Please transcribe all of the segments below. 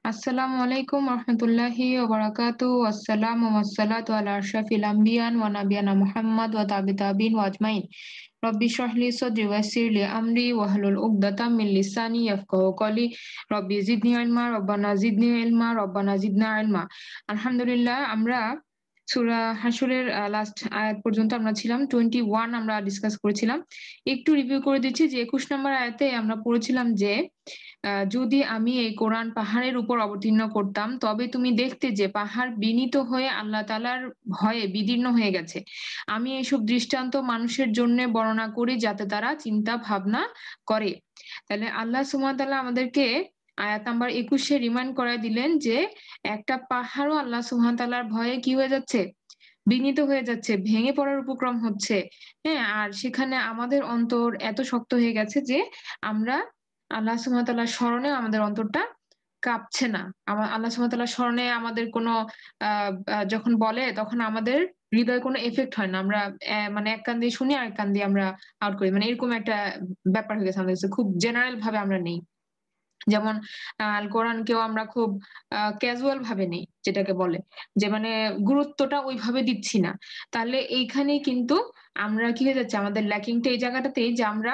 আসসালামু আলাইকুম রহমতুল্লাহি ওয়া বারাকাতুহু। আসসালামু ওয়াসসালাতু আলা আশরাফিল আম্বিয়ান ওয়া নাবিয়ানা মুহাম্মদ ওয়া তাবিন ওয়া আজমাইন। রব্বি ইশরাহ লি সাদরি ওয়া ইয়াসসির লি আমরি ওয়াহলুল উকদাতাম মিন লিসানি ইয়াফকাহু কওলি। রব্বি জিদনি ইলমা রব্বানা জিদনি ইলমা রব্বানা জিদনা ইলমা। আলহামদুলিল্লাহ, আমরা সূরা হাশরের লাস্ট আয়াত পর্যন্ত আমরা ছিলাম। 21 আমরা ডিসকাস করেছিলাম। একটু রিভিউ করে দিচ্ছি যে 21 নম্বর আয়াতে আমরা পড়েছিলাম যে যদি আমি এই কোরআন পাহাড়ের উপর অবতীর্ণ করতাম, তবে তুমি দেখতে যে পাহাড় বিনীত হয়ে আল্লাহ তাআলার ভয়ে বিদীর্ণ হয়ে গেছে। আমি এসব দৃষ্টান্ত মানুষের জন্যে বর্ণনা করি যাতে তারা চিন্তা ভাবনা করে। তাহলে আল্লাহ সুবহানাহু ওয়া তাআলা আমাদেরকে আয়াত নাম্বার ২১ এ রিমাইন্ড করায় দিলেন যে একটা পাহাড়ও আল্লাহ সুবহানাহু ওয়া তাআলার ভয়ে কি হয়ে যাচ্ছে? বিনীত হয়ে যাচ্ছে, ভেঙে পড়ার উপক্রম হচ্ছে। হ্যাঁ? আর সেখানে আমাদের অন্তর এত শক্ত হয়ে গেছে যে আমরা আল্লাহ সুবহানাহু ওয়া তাআলার স্মরণে আমাদের অন্তরটা কাঁপছে না। আল্লাহ সুবহানাহু ওয়া তাআলার স্মরণে আমাদের কোনো আ আ যখন বলে তখন আমাদের হৃদয়ে কোনো ইফেক্ট হয় না। আমরা মানে এক কান দিয়ে শুনি আরেক কান দিয়ে আমরা আউট করি। মানে এরকম একটা ব্যাপার হয়ে গেছে আমাদের কাছে। খুব জেনারেল ভাবে আমরা নেই। যেমন আল কোরআনকেও আমরা খুব ক্যাজুয়াল ভাবে নেই, যেটাকে বলে। যে মানে গুরুত্বটা ওইভাবে দিচ্ছি না। তাহলে এইখানেই কিন্তু আমরা কি হয়ে যাচ্ছে? আমাদের ল্যাকিং টা এই জায়গাটাতেই যে আমরা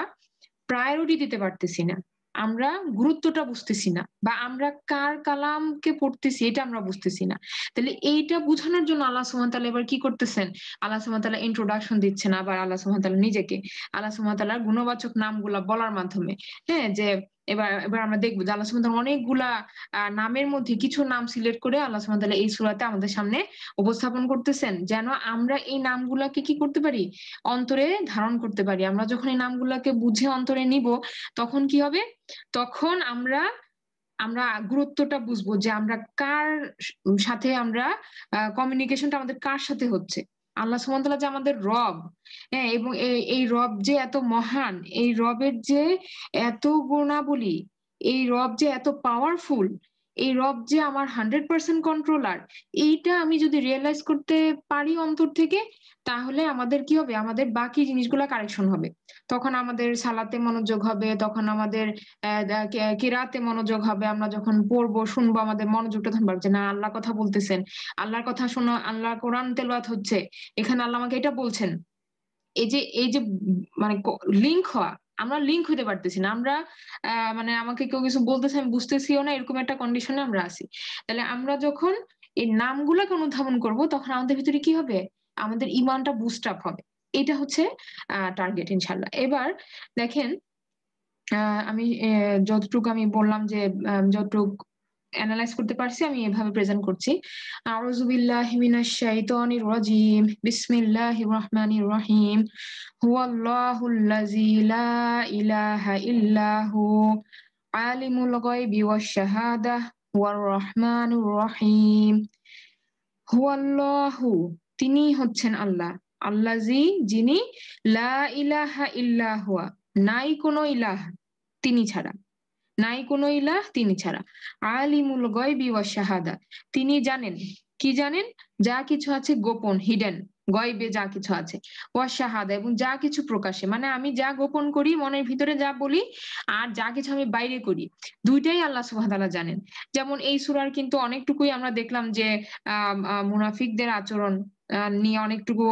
প্রায়োরিটি দিতে পারতেছি না। আমরা গুরুত্বটা বুঝতেছি না। বা আমরা কার কালামকে পড়তেছি এটা আমরা বুঝতেছি না। তাহলে এইটা বুঝানোর জন্য আল্লাহ সুবহানাহু ওয়া তাআলা এবার কি করতেছেন? আল্লাহ সুবহানাহু ওয়া তাআলা ইন্ট্রোডাকশন দিচ্ছেন আবার আল্লাহ সুবহানাহু ওয়া তাআলা নিজেকে। আল্লাহ সুবহানাহু ওয়া তাআলার গুণবাচক নামগুলা বলার মাধ্যমে। হ্যাঁ? যে এবার আমরা দেখব যে আল্লাহ সুবহানাহু ওয়া তাআলা অনেকগুলা নামের মধ্যে কিছু নাম সিলেক্ট করে আল্লাহ সুবহানাহু ওয়া তাআলা এই সূরাতে আমাদের সামনে উপস্থাপন করতেছেন। যেন আমরা এই নামগুলাকে কি করতে পারি? অন্তরে ধারণ করতে পারি। আমরা যখন এই নামগুলাকে বুঝে অন্তরে নিব, তখন কি হবে? তখন আমরা আমরা গুরুত্বটা বুঝবো যে আমরা কার সাথে আমরা কমিউনিকেশনটা আমাদের কার সাথে হচ্ছে। আল্লাহ সুবহানাহু ওয়া তাআলা যে আমাদের রব, হ্যাঁ? এবং এই রব যে এত মহান, এই রবের যে এত গুণাবলী, এই রব যে এত পাওয়ারফুল, এই রব যে আমার 100% কন্ট্রোলার, এইটা আমি যদি রিয়ালাইজ করতে পারি অন্তর থেকে, তাহলে আমাদের কি হবে? আমাদের বাকি জিনিসগুলা কারেকশন হবে। তখন আমাদের সালাতে মনোযোগ হবে, তখন আমাদের কেরাতে মনোযোগ হবে। আমরা যখন পড়বো, শুনবো আমাদের মনোযোগটা তখন বাড়বে যে না, আল্লাহ কথা বলতেছেন। আল্লাহর কথা শোনা, আল্লাহর কোরআন তেলাওয়াত হচ্ছে। এখানে আল্লাহ আমাকে এটা বলছেন। এই যে মানে লিঙ্ক হওয়া, আমরা লিঙ্ক হইতে পারতেছি না। আমরা মানে আমাকে কেউ কিছু বলতেছে আমি বুঝতেছিও না, এরকম একটা কন্ডিশনে আমরা আছি। তাহলে আমরা যখন এই নামগুলাকে অনুধাবন করব তখন আমাদের ভিতরে কি হবে? আমাদের ঈমানটা বুস্ট আপ হবে। এটা হচ্ছে টার্গেট ইনশাআল্লাহ। এবার দেখেন, আমি যতটুকু আমি বললাম যে যতটুক এনালাইজ করতে পারছি আমি এভাবে প্রেজেন্ট করছি। আউযু বিল্লাহি মিনাশ শাইতানির রাজিম। বিসমিল্লাহির রহমানির রহিম। হুয়াল্লাহুল্লাযী লা ইলাহা ইল্লা হু আলিমুল গায়বি ওয়াশ শাহাদাহ হুয়ার রহমানুর রহিম। হুয়াল্লাহু, তিনিই হচ্ছেন আল্লাহ। আল্লাযী, যিনি, লা ইলাহা ইল্লা হুয়া, নাই কোনো ইলাহ তিনি ছাড়া। নাই কোনো ইলাহ তিনি ছাড়া। আলিমুল গায়বি ওয়াশ শাহাদা, তিনি জানেন। কি জানেন? যা কিছু আছে গোপন, হিডেন, গয়বে যা কিছু আছে। ওয়াশ শাহাদা, এবং যা কিছু প্রকাশে। মানে আমি যা গোপন করি, মনের ভিতরে যা বলি, আর যা কিছু আমি বাইরে করি, ২ টাই আল্লাহ সুবহানাহু ওয়া তাআলা জানেন। যেমন এই সূরার কিন্তু অনেকটুকুই আমরা দেখলাম যে আ আ মুনাফিকদের আচরণ নিয়ে অনেকটুকু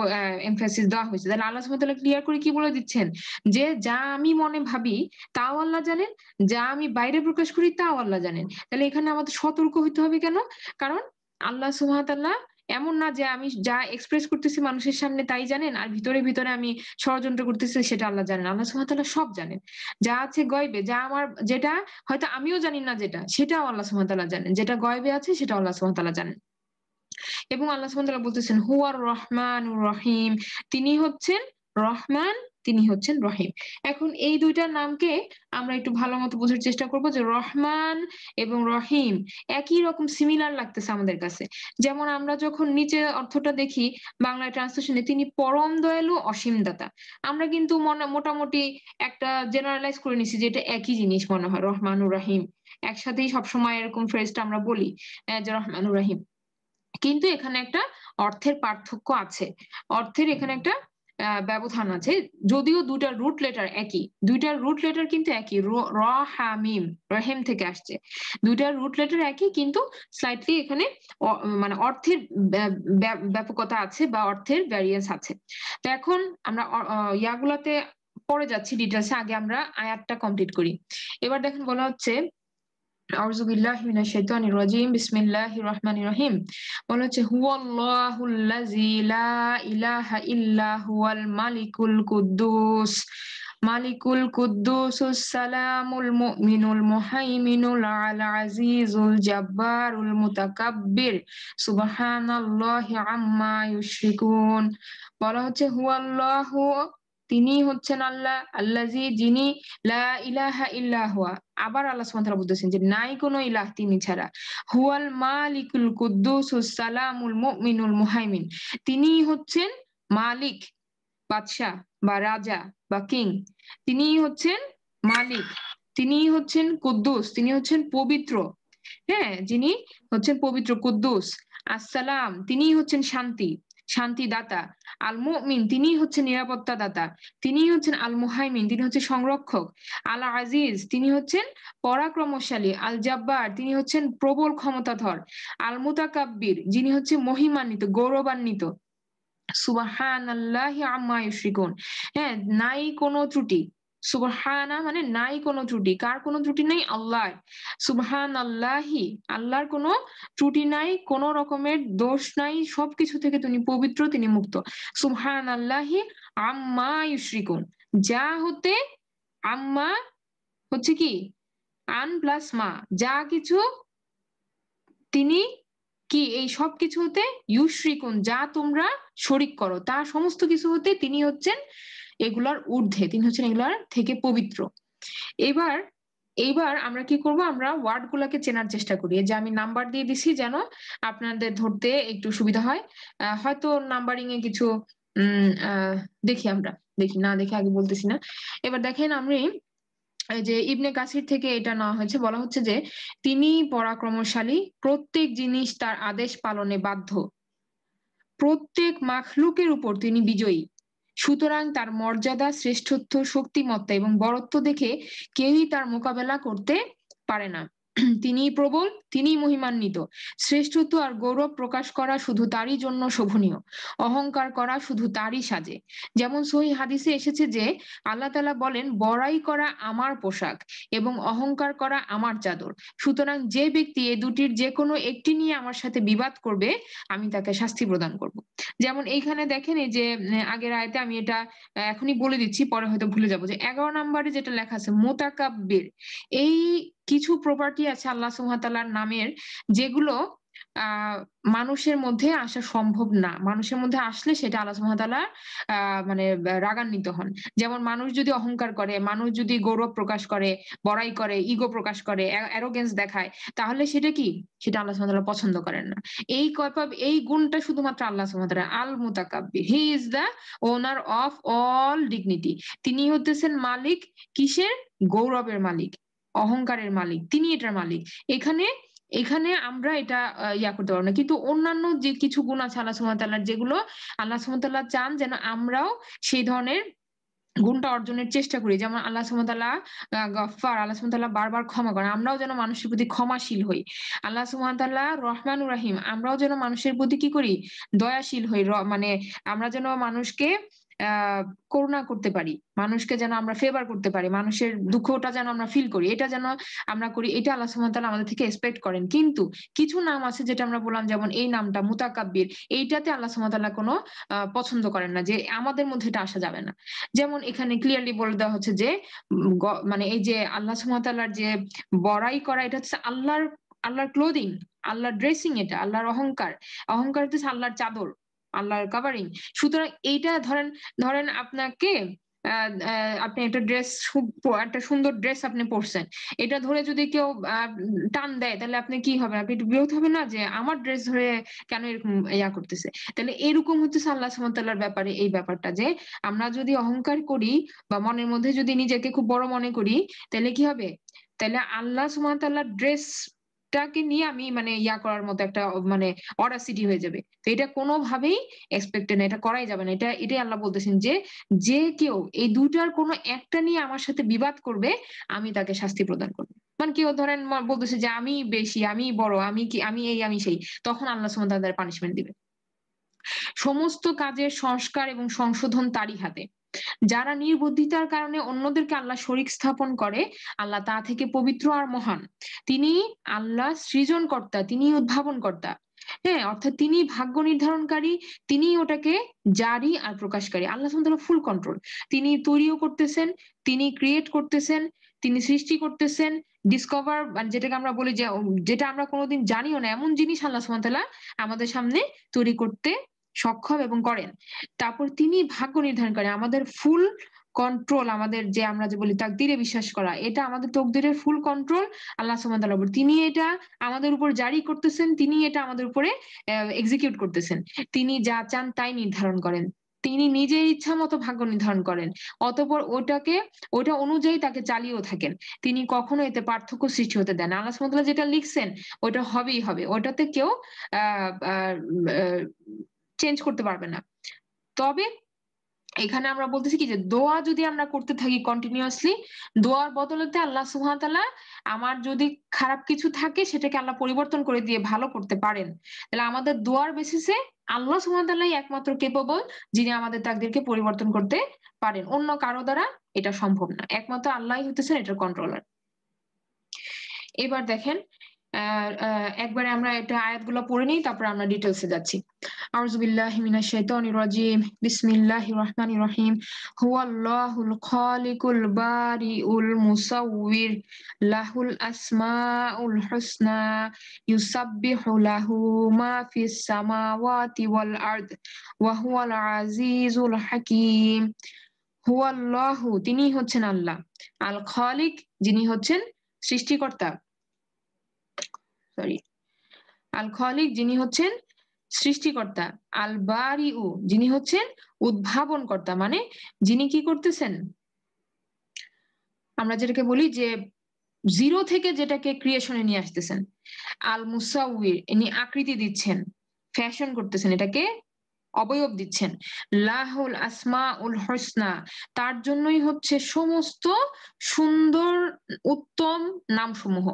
এমফাসিস দেওয়া হয়েছে। তাহলে আল্লাহ সুবহানাহু ওয়া তাআলা ক্লিয়ার করে কি বলে দিচ্ছেন? যে যা আমি মনে ভাবি তাও আল্লাহ জানেন, যা আমি বাইরে প্রকাশ করি তাও আল্লাহ জানেন। তাহলে এখানে আমাদের সতর্ক হইতে হবে কেন? কারণ আল্লাহ সুবহানাহু ওয়া তাআলা এমন না যে আমি যা এক্সপ্রেস করতেছি মানুষের সামনে তাই জানেন, আর ভিতরে আমি ষড়যন্ত্র করতেছি সেটা আল্লাহ জানেন। আল্লাহ সুবহানাহু ওয়া তাআলা সব জানেন। যা আছে গয়বে, যা আমার, যেটা হয়তো আমিও জানি না যেটা, সেটাও আল্লাহ সুবহানাহু ওয়া তাআলা জানেন। যেটা গয়বে আছে সেটাও আল্লাহ সুবহানাহু ওয়া তাআলা জানেন। এবং আল্লাহ সুবহানাহু ওয়া তাআলা বলতেছেন হুয়ার রহমানুর রহিম, তিনি হচ্ছেন রহমান, তিনি হচ্ছেন রহিম। এখন এই ২ টার নামকে আমরা একটু ভালোমতো বোঝার চেষ্টা করব যে রহমান এবং রহিম একই রকম সিমিলার লাগতেছে আমাদের কাছে। যেমন আমরা যখন নিচে অর্থটা দেখি বাংলা ট্রান্সলেশনে, তিনি পরম দয়ালু অসীম দাতা। আমরা কিন্তু মোটামুটি একটা জেনারেলাইজ করে নিছি যে এটা একই জিনিস মনে হয়, রহমানুর রহিম। একসাথেই সবসময় এরকম ফ্রেজটা আমরা বলি যে রহমানুর রহিম। কিন্তু এখানে একটা অর্থের পার্থক্য আছে। অর্থের এখানে একটা ব্যবধান আছে, যদিও দুইটার রুট লেটার একই, দুইটার রুট লেটার কিন্তু একই, র হা মিম, রহিম থেকে আসছে। দুইটার রুট লেটার একই, কিন্তু স্লাইটলি এখানে মানে অর্থের ব্যাপকতা আছে বা অর্থের ভ্যারিয়েন্স আছে। তো এখন আমরা ইয়াগুলাতে পরে যাচ্ছি ডিটেলসে, আগে আমরা আয়াতটা কমপ্লিট করি। এবার দেখেন বলা হচ্ছে আউযু বিল্লাহি মিনাশ শাইতানির রাজিম, বিসমিল্লাহির রহমানির রহিম। বলা হচ্ছে হুয়াল্লাহুল্লাযী লা ইলাহা ইল্লা হুয়াল মালিকুল কুদ্দুস, মালিকুল কুদ্দুসুস সালামুল মুমিনুল মুহাইমিনুল আল আজিজুল জাব্বারুল মুতাকাব্বির সুবহানাল্লাহি আম্মা ইউশরিকুন। বলা হচ্ছে হুয়াল্লাহু, তিনি হচ্ছেন আল্লাহ, আল্লাযী, যিনি, লা ইলাহা ইল্লা হুয়া, আবার আল্লাহ সুবহানাহু ওয়া তাআলা বলতেছেন যে নাই কোনো ইলাহ তিনি ছাড়া, হুয়াল মালিকুল কুদ্দুসুস সালামুল মুমিনুল মুহাইমিন, তিনি হচ্ছেন মালিক, বাদশা বা রাজা বা কিং, তিনি হচ্ছেন মালিক, তিনি হচ্ছেন কুদ্দুস, তিনি হচ্ছেন পবিত্র, হ্যাঁ, যিনি হচ্ছেন পবিত্র, কুদ্দুস। আসসালাম, তিনি হচ্ছেন শান্তি, শান্তিদাতা। আল মুমিন, তিনি হচ্ছেন নিরাপত্তা দাতা। তিনি হচ্ছেন আল মুহাইমিন, তিনি হচ্ছেন সংরক্ষক। আল আজিজ, তিনি হচ্ছেন পরাক্রমশালী। আল জাব্বার, তিনি হচ্ছেন প্রবল ক্ষমতাধর। আল মুতাকাব্বির, যিনি হচ্ছে মহিমান্বিত, গৌরবান্বিত। সুবহানাল্লাহি আম্মা ইউশরিকুন, হ্যাঁ, নাই কোনো ত্রুটি। সুবহানা মানে নাই কোনো ত্রুটি, কার কোনো ত্রুটি নাই? আল্লাহর। সুবহানাল্লাহি, আল্লাহর কোনো ত্রুটি নাই, কোনো রকমের দোষ নাই, সবকিছু থেকে তিনি পবিত্র, তিনি মুক্ত। সুবহানাল্লাহি আম্মা ইউশরিকুন, যা হতে, আম্মা হচ্ছে কি আন প্লাস মা, যা কিছু তিনি কি এই সব কিছু হতে, ইউশরিকুন, যা তোমরা শরিক করো, তা সমস্ত কিছু হতে তিনি হচ্ছেন এগুলার ঊর্ধ্বে, তিনি হচ্ছেন এগুলার থেকে পবিত্র। এবার এইবার আমরা কি করব, আমরা ওয়ার্ড গুলাকে চেনার চেষ্টা করি, যে আমি নাম্বার দিয়ে দিছি যেন আপনাদের ধরতে একটু সুবিধা হয়। হয়তো নাম্বারিং এ কিছু দেখি, আমরা দেখি, না দেখে আগে বলতেছি না। এবার দেখেন আমি এই যে ইবনে কাসির থেকে এটা নেওয়া হয়েছে, বলা হচ্ছে যে তিনি পরাক্রমশালী, প্রত্যেক জিনিস তার আদেশ পালনে বাধ্য, প্রত্যেক মাখলুকের উপর তিনি বিজয়ী, সুতরাং তার মর্যাদা, শ্রেষ্ঠত্ব, শক্তিমত্তা এবং বরত্ব দেখে কেউই তার মোকাবেলা করতে পারে না। তিনিই প্রবল, তিনিই মহিমান্বিত। শ্রেষ্ঠত্ব আর গৌরব প্রকাশ করা শুধু তারই জন্য শোভনীয়, অহংকার করা শুধু তারই সাজে। যেমন সহিহ হাদিসে এসেছে যে আল্লাহ তাআলা বলেন, বড়াই করা আমার পোশাক এবং অহংকার করা আমার চাদর, সুতরাং যে ব্যক্তি এই দুটির যে কোনো একটি নিয়ে আমার সাথে বিবাদ করবে আমি তাকে শাস্তি প্রদান করব। যেমন এইখানে দেখেন, এই যে আগের আয়াতে আমি এটা এখনই বলে দিচ্ছি, পরে হয়তো ভুলে যাবো, যে 11 নম্বরে যেটা লেখা আছে মুতাকাব্বির, এই কিছু প্রপার্টি আছে আল্লাহ সুবহানাহু ওয়া তাআলার নামের, যেগুলো আহ মানুষের মধ্যে আসা সম্ভব না, মানুষের মধ্যে আসলে সেটা আল্লাহ সুবহানাহু ওয়া তাআলা মানে রাগান্বিত হন। যেমন মানুষ যদি অহংকার করে, মানুষ যদি গৌরব প্রকাশ করে, বড়াই করে, ইগো প্রকাশ করে, অ্যারোগেন্স দেখায়, তাহলে সেটা কি, সেটা আল্লাহ সুবহানাহু ওয়া তাআলা পছন্দ করেন না। এই গুণটা শুধুমাত্র আল্লাহ সুবহানাহু ওয়া তাআলা, আল মুতাকাব্বির, he is the owner of all dignity, তিনি হতেছেন মালিক, কিসের? গৌরবের মালিক, অহংকারের মালিক, তিনি এটার মালিক। এখানে এখানে আমরা এটা ইয়া করতে পারবো না, কিন্তু অন্যান্য যে কিছু গুণ আছে আল্লাহ সুবহানাহু ওয়া তাআলার, যেগুলো আল্লাহ সুবহানাহু ওয়া তাআলা চান যেন আমরাও সেই ধরনের গুণটা অর্জনের চেষ্টা করি। যেমন আল্লাহ সুবহানাহু ওয়া তাআলা গফফার, আল্লাহ সুবহানাহু ওয়া তাআলা বারবার ক্ষমা করেন, আমরাও যেন মানুষের প্রতি ক্ষমাশীল হই। আল্লাহ সুবহানাহু ওয়া তাআলা রহমানুর রহিম, আমরাও যেন মানুষের প্রতি কি করি, দয়াশীল হই, মানে আমরা যেন মানুষকে আহ করুণা করতে পারি, মানুষকে যেন আমরা ফেভার করতে পারি, মানুষের দুঃখটা যেন আমরা ফিল করি, এটা যেন আমরা করি, এটা আল্লাহ সুবহানাহু ওয়া তাআলা আমাদের থেকে এক্সপেক্ট করেন। কিন্তু কিছু নাম আছে যেটা আমরা বললাম, যেমন এই নামটা মুতাকাব্বির, এইটাতে আল্লাহ সুবহানাহু ওয়া তাআলা কোনো পছন্দ করেন না, যে আমাদের মধ্যে এটা আসা যাবে না। যেমন এখানে ক্লিয়ারলি বলে দেওয়া হচ্ছে যে মানে এই যে আল্লাহ সুবহানাহু ওয়া তাআলার যে বড়াই করা, এটা হচ্ছে আল্লাহর ক্লোদিং, আল্লাহর ড্রেসিং, এটা আল্লাহর অহংকার, অহংকার হচ্ছে আল্লাহর চাদর, আল্লাহর কাভারিং। সুতরাং এইটা ধরেন, আপনাকে আপনি একটা ড্রেস, একটা সুন্দর ড্রেস আপনি পরছেন, এটা ধরে যদি কেউ টান দেয়, তাহলে আপনি কি হবে? আপনি একটু বিরক্ত হবে না, যে আমার ড্রেস ধরে কেন এরকম ইয়া করতেছে? তাহলে এরকম হচ্ছে আল্লাহ সুবহানাহু ওয়া তাআলার ব্যাপারে এই ব্যাপারটা, যে আমরা যদি অহংকার করি বা মনের মধ্যে যদি নিজেকে খুব বড় মনে করি, তাহলে কি হবে? তাহলে আল্লাহ সুবহানাহু ওয়া তাআলার ড্রেস টাকে নিয়ে আমি মানে করার মতো একটা মানে অডাসিটি হয়ে যাবে। তো এটা কোনোভাবেই এক্সপেক্টেড না, এটা করাই যাবে না। এটাই আল্লাহ বলতেছেন যে, যে কেউ এই ২ টার কোনো একটা নিয়ে আমার সাথে বিবাদ করবে, আমি তাকে শাস্তি প্রদান করব। মানে কেউ ধরেন বলতেছে যে আমি বেশি, আমি বড়, আমি কি, আমি এই, আমি সেই। তখন আল্লাহ সুবহানাহু ওয়া তাআলা তাদের পানিশমেন্ট দিবে। সমস্ত কাজের সংস্কার এবং সংশোধন তারই হাতে। যারা নির্বুদ্ধিতার কারণে অন্যদেরকে আল্লাহ শরীক স্থাপন করে, আল্লাহ তা থেকে পবিত্র আর মহান। তিনি আল্লাহ সৃজনকর্তা, তিনি উদ্ভাবনকর্তা। হ্যাঁ? অর্থাৎ তিনি ভাগ্য নির্ধারণকারী, তিনিই ওটাকে জারি আর প্রকাশকারী। আল্লাহ সুবহানাহু ওয়া তাআলা ফুল কন্ট্রোল। তিনি তৈরিও করতেছেন, তিনি ক্রিয়েট করতেছেন, তিনি সৃষ্টি করতেছেন, ডিসকভার মানে যেটাকে আমরা বলি যে যেটা আমরা কোনদিন জানিও না এমন জিনিস আল্লাহ সুবহানাহু ওয়া তাআলা আমাদের সামনে তৈরি করতে সক্ষম এবং করেন। তারপর তিনি ভাগ্য নির্ধারণ করেন। আমাদের ফুল কন্ট্রোল, আমাদের যে আমরা যে বলি তাকদীরে বিশ্বাস করা, এটা আমাদের তকদিরের ফুল কন্ট্রোল আল্লাহ সুবহানাহু ওয়া তাআলার উপর। তিনি এটা আমাদের উপর জারি করতেছেন, তিনি এটা আমাদের উপরে এক্সিকিউট করতেছেন। তিনি যা চান তাই নির্ধারণ করেন। তিনি নিজের ইচ্ছামত ভাগ্য নির্ধারণ করেন। অতঃপর ওটা অনুযায়ী তাকে চালিয়েও থাকেন। তিনি কখনো এতে পার্থক্য সৃষ্টি হতে দেন না। আল্লাহ সুবহানাহু ওয়া তাআলা যেটা লিখছেন ওটা হবেই হবে। ওটাতে কেউ আ আ আ চেঞ্জ করতে পারবে না। তবে এখানে আমরা বলতেছি কি যে দোয়া যদি আমরা করতে থাকি কন্টিনিউয়াসলি, দোয়ার বদলেতে আল্লাহ সুবহানাহু ওয়া তাআলা আমার যদি খারাপ কিছু থাকে সেটাকে আল্লাহ পরিবর্তন করে দিয়ে ভালো করতে পারেন। তাহলে আমাদের দোয়ার বেসিসে আল্লাহ সুবহানাহু ওয়া তাআলাই একমাত্র ক্যাপেবল, যিনি আমাদের তাকদীরকে পরিবর্তন করতে পারেন। অন্য কারো দ্বারা এটা সম্ভব না। একমাত্র আল্লাহই হইতেছেন এটার কন্ট্রোলার। এবার দেখেন আ আ একবারে আমরা এটা আয়াতগুলো পড়ে নিই, তারপরে আমরা ডিটেইলস এ যাচ্ছি। আউযু বিল্লাহি মিনাশ শাইতানির রাজিম। বিসমিল্লাহির রাহমানির রাহিম। হুয়াল্লাহুল খালিকুল বারিউল মুসাউবির। লাহুল আসমাউল হুসনা। ইউসাব্বিহু লাহু মা ফিস সামাওয়াতি ওয়াল আরদ। ওয়া হুয়াল আজিজুল হাকীম। হুয়াল্লাহু তিনিই হচ্ছেন আল্লাহ। আল খালিক যিনি হচ্ছেন সৃষ্টিকর্তা। সরি। আল খালিক যিনি হচ্ছেন সৃষ্টিকর্তা। আল বারিউ যিনি হচ্ছেন উদ্ভাবনকর্তা। মানে যিনি কি করতেছেন? আমরা যেটাকে বলি যে 0 থেকে যেটাকে ক্রিয়েশন এ নিয়ে আসতেছেন। আল মুসাউবির ইনি আকৃতি দিচ্ছেন, ফ্যাশন করতেছেন, এটাকে অবয়ব দিচ্ছেন। লাহুল আসমাউল হুসনা তার জন্যই হচ্ছে সমস্ত সুন্দর উত্তম নামসমূহ।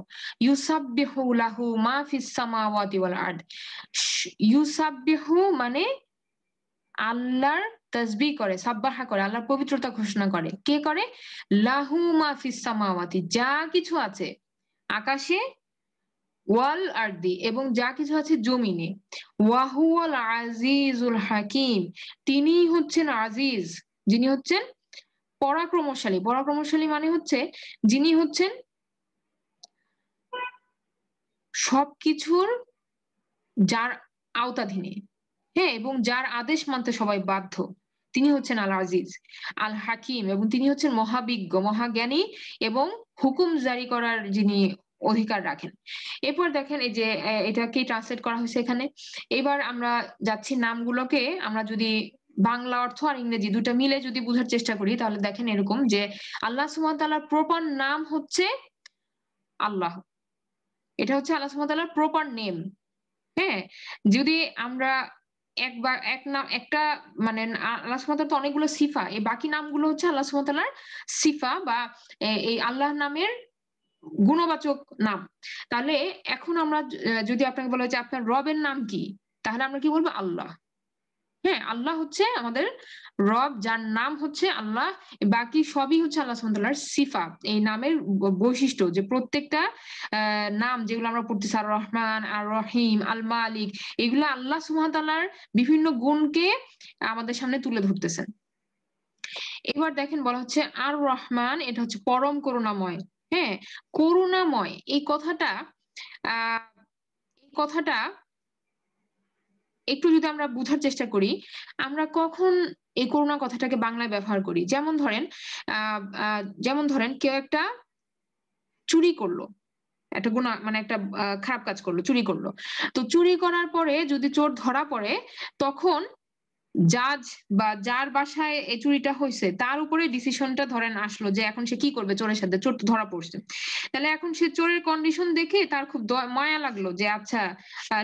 ইউসাব্বিহু লাহু মা ফিস সামাওয়াতি ওয়াল আরদ। ইউসাব্বিহু মানে আল্লাহর তাসবিহ করে, সাব্বাহা করে, আল্লাহর পবিত্রতা ঘোষণা করে। কে করে? লাহু মা ফিস সামাওয়াতি যা কিছু আছে আকাশে, ওয়াল আরদি এবং যা কিছু আছে জমিনে। ওয়া হুয়াল আজিজুল হাকিম তিনিই হচ্ছেন আজিজ, যিনি হচ্ছেন পরাক্রমশালী। পরাক্রমশালী মানে হচ্ছে যিনি হচ্ছেন সবকিছুর যার আওতাধীনে, হ্যাঁ? এবং যার আদেশ মানতে সবাই বাধ্য। তিনি হচ্ছেন আল আজিজ। আল হাকিম এবং তিনি হচ্ছেন মহাবিজ্ঞ, মহাজ্ঞানী এবং হুকুম জারি করার যিনি অধিকার রাখেন। এরপর দেখেন এই যে এটাকেই ট্রান্সলেট করা হইছে এখানে। এবার আমরা যাচ্ছি নামগুলোকে আমরা যদি বাংলা অর্থ আর ইংরেজি ২ টা মিলে যদি বুঝার চেষ্টা করি তাহলে দেখেন এরকম যে আল্লাহ সুবহানাহু ওয়া তাআলার প্রপার নাম হচ্ছে আল্লাহ। এটা হচ্ছে আল্লাহ সুবহানাহু ওয়া তাআলার প্রপার নেম। হ্যাঁ? যদি আমরা একবার এক নাম একটা মানে আল্লাহ সুবহানাহু ওয়া তাআলার তো অনেকগুলো সিফা। এই বাকি নামগুলো হচ্ছে আল্লাহ সুবহানাহু ওয়া তাআলার সিফা বা এই আল্লাহ নামের গুণবাচক নাম। তাহলে এখন আমরা যদি আপনাকে বলা হয় যে আপনার রবের নাম কি? তাহলে আমরা কি বলব? আল্লাহ। হ্যাঁ? আল্লাহ হচ্ছে আমাদের রব, যার নাম হচ্ছে আল্লাহ। বাকি সবই হচ্ছে আল্লাহ সুবহানাহু ওয়া তাআলার সিফা। এই নামের বৈশিষ্ট্য যে প্রত্যেকটা নাম যেগুলো আমরা পড়তেছি আর রহমান, আর রহিম, আল মালিক, এগুলো আল্লাহ সুবহানাহু ওয়া তাআলার বিভিন্ন গুণকে আমাদের সামনে তুলে ধরতেছেন। এবার দেখেন বলা হচ্ছে আর রহমান এটা হচ্ছে পরম করুণাময়। হ্যাঁ? করুণাময় আ এই কথাটা একটু যদি আমরা বুঝার চেষ্টা করি, আমরা কখন এই করুণা কথাটাকে বাংলায় ব্যবহার করি? যেমন ধরেন আ আ যেমন ধরেন কেউ একটা চুরি করল। একটা মানে একটা খারাপ কাজ করল, চুরি করল। তো চুরি করার পরে যদি চোর ধরা পড়ে তখন জাজ বা যার বাসায় এই চুরিটা হইছে তার উপরে ডিসিশনটা ধরেন আসলো যে এখন সে কি করবে চোরের সাথে, চোর তো ধরা পড়ছে। তাহলে এখন সে চোরের কন্ডিশন দেখে তার খুব মায়া লাগলো যে আচ্ছা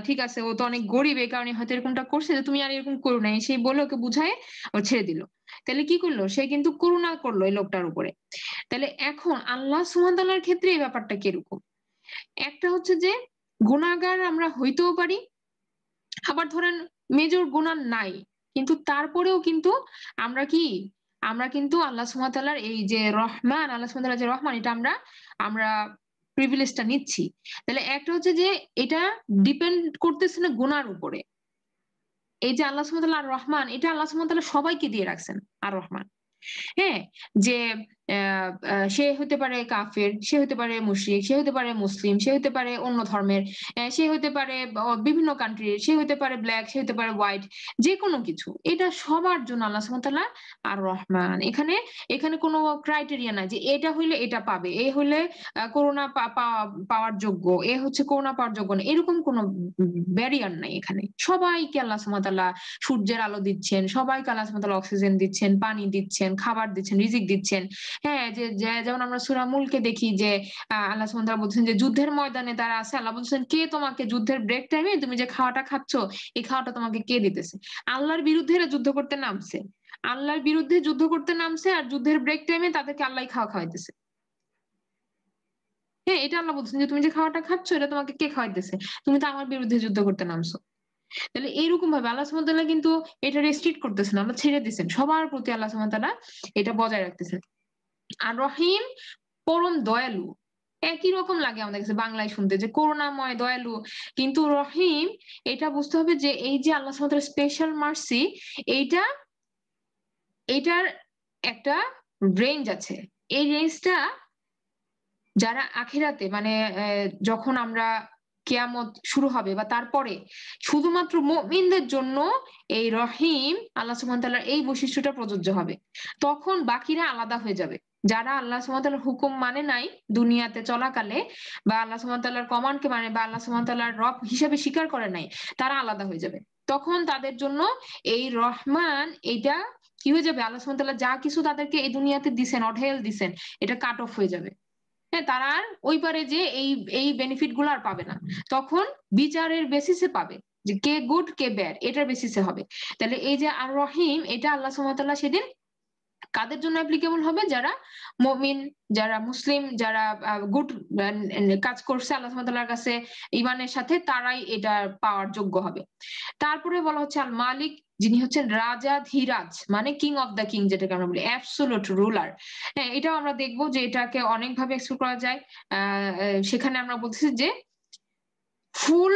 ঠিক আছে ও তো অনেক গরিব এই কারণে হয়তো এরকমটা করছে, যে তুমি আর এরকম করো না, সেই বলে ওকে বুঝায় ও ছেড়ে দিল। তাহলে কি করলো, সে কিন্তু করুণা করলো এই লোকটার উপরে। তাহলে এখন আল্লাহ সুবহানাহু ওয়া তাআলার ক্ষেত্রে এই ব্যাপারটা কিরকম, একটা হচ্ছে যে গুনাহগার আমরা হইতেও পারি, আবার ধরেন মেজর গুনাহ নাই, কিন্তু তারপরেও কিন্তু আমরা কি, আমরা কিন্তু আল্লাহ সুবহানাহু ওয়া তাআলার এই যে রহমান, আল্লাহ সুবহানাহু ওয়া তাআলা যে রহমান, এটা আমরা আমরা প্রিভিলেজটা নিচ্ছি। তাহলে একটা হচ্ছে যে এটা ডিপেন্ড করতেছে না গুনার উপরে। এই যে আল্লাহ সুবহানাহু ওয়া তাআলা আর রহমান, এটা আল্লাহ সুবহানাহু ওয়া তাআলা সবাইকে দিয়ে রাখছেন আর রহমান। হ্যাঁ, যে সে হতে পারে কাফের, সে হতে পারে মুশরিক, সে হতে পারে মুসলিম, সে হতে পারে অন্য ধর্মের, সে হতে পারে বিভিন্ন কান্ট্রির, সে হতে পারে ব্ল্যাক, সে হতে পারে হোয়াইট, যে কোনো কিছু। এটা সবার জন্য আল্লাহ সুবহানাহু ওয়া তাআলা আর রহমান। এখানে এখানে কোনো ক্রাইটেরিয়া নাই যে এটা হইলে এটা পাবে, এ হইলে করোনা পাওয়ার যোগ্য, এ হচ্ছে করোনা পাওয়ার যোগ্য না, এরকম কোনো ব্যারিয়ার নাই এখানে। সবাইকে আল্লাহ সুবহানাহু ওয়া তাআলা সূর্যের আলো দিচ্ছেন, সবাইকে আল্লাহ সুবহানাহু ওয়া তাআলা অক্সিজেন দিচ্ছেন, পানি দিচ্ছেন, খাবার দিচ্ছেন, রিজিক দিচ্ছেন। হ্যাঁ, যেমন আমরা সূরা মুলকে দেখি যে আল্লাহ সুবহানাহু ওয়া তাআলা বলছেন যে যুদ্ধের ময়দানে তারা আছে, আল্লাহ বলছেন কে তোমাকে যুদ্ধের ব্রেক টাইমে তুমি যে খাওয়াটা খাচ্ছ, এই খাওয়াটা তোমাকে কে দিতেছে? আল্লাহর বিরুদ্ধে এরা যুদ্ধ করতে নামছে, আল্লাহর বিরুদ্ধে যুদ্ধ করতে নামছে, আর যুদ্ধের ব্রেক টাইমে তাদেরকে আল্লাহই খাওয়া খাওয়াইতেছে। হ্যাঁ, এটা আল্লাহ বলছেন যে তুমি যে খাওয়াটা খাচ্ছ এটা তোমাকে কে খাওয়াইতেছে? তুমি তো আমার বিরুদ্ধে যুদ্ধ করতে নামছো। তাহলে এইরকম ভাবে আল্লাহ সুবহানাহু ওয়া তাআলা কিন্তু এটা রেস্ট্রিক্ট করতেছেন, আল্লাহ ছেড়ে দিচ্ছেন, সবার প্রতি আল্লাহ সুবহানাহু ওয়া তাআলা এটা বজায় রাখতেছেন। আর রহিম পরম দয়ালু, একই রকম লাগে আমাদের কাছে বাংলায় শুনতে যে করুণাময় দয়ালু, কিন্তু রহিম, এটা বুঝতে হবে যে এই যে আল্লাহ সুবহানাহু ওয়া তাআলার স্পেশাল মার্সি, এইটা এটার একটা রেঞ্জ আছে। এই রেঞ্জটা যারা আখিরাতে মানে যখন আমরা কিয়ামত শুরু হবে বা তারপরে শুধুমাত্র মুমিনদের জন্য এই রহিম আল্লাহ সুবহানাহু ওয়া তাআলার এই বৈশিষ্ট্যটা প্রযোজ্য হবে। তখন বাকিরা আলাদা হয়ে যাবে। যারা আল্লাহ সুবহানাহু ওয়া তাআলার হুকুম মানে নাই দুনিয়াতে চলাকালে, বা আল্লাহ সুবহানাহু ওয়া তাআলার কমান্ডকে মানে, বা আল্লাহ সুবহানাহু ওয়া তাআলার রব হিসেবে স্বীকার করে নাই, তারা আলাদা হয়ে যাবে। তখন তাদের জন্য এই রহমান, এটা কি হয়ে যাবে, আল্লাহ সুবহানাহু ওয়া তাআলা যা কিছু তাদেরকে এই দুনিয়াতে দিছেন, অঢেল দিছেন, এটা কাট অফ হয়ে যাবে। হ্যাঁ, তারা আর ওই পারে যে এই এই বেনিফিট গুলো আর পাবে না। তখন বিচারের বেসিসে পাবে যে কে গুড কে ব্যাড, এটার বেসিসে হবে। তাহলে এই যে আর রহিম, এটা আল্লাহ সুবহানাহু ওয়া তাআলা সেদিন কাদের জন্য অ্যাপ্লিকেবল হবে, যারা মুমিন, যারা মুসলিম, যারা গুড কাজ করছে আল্লাহ সুবহানাহু ওয়া তাআলার কাছে ঈমানের সাথে, তারাই এটা পাওয়ার যোগ্য হবে। তারপরে বলা হচ্ছে আল মালিক, যিনি হচ্ছেন রাজা ধীরাজ, মানে কিং অফ দ্য কিং, যেটাকে আমরা বলি অ্যাবসোলুট রুলার। হ্যাঁ, এটাও আমরা দেখবো যে এটাকে অনেকভাবে এক্সপ্লেন করা যায়। সেখানে আমরা বলতেছি যে ফুল,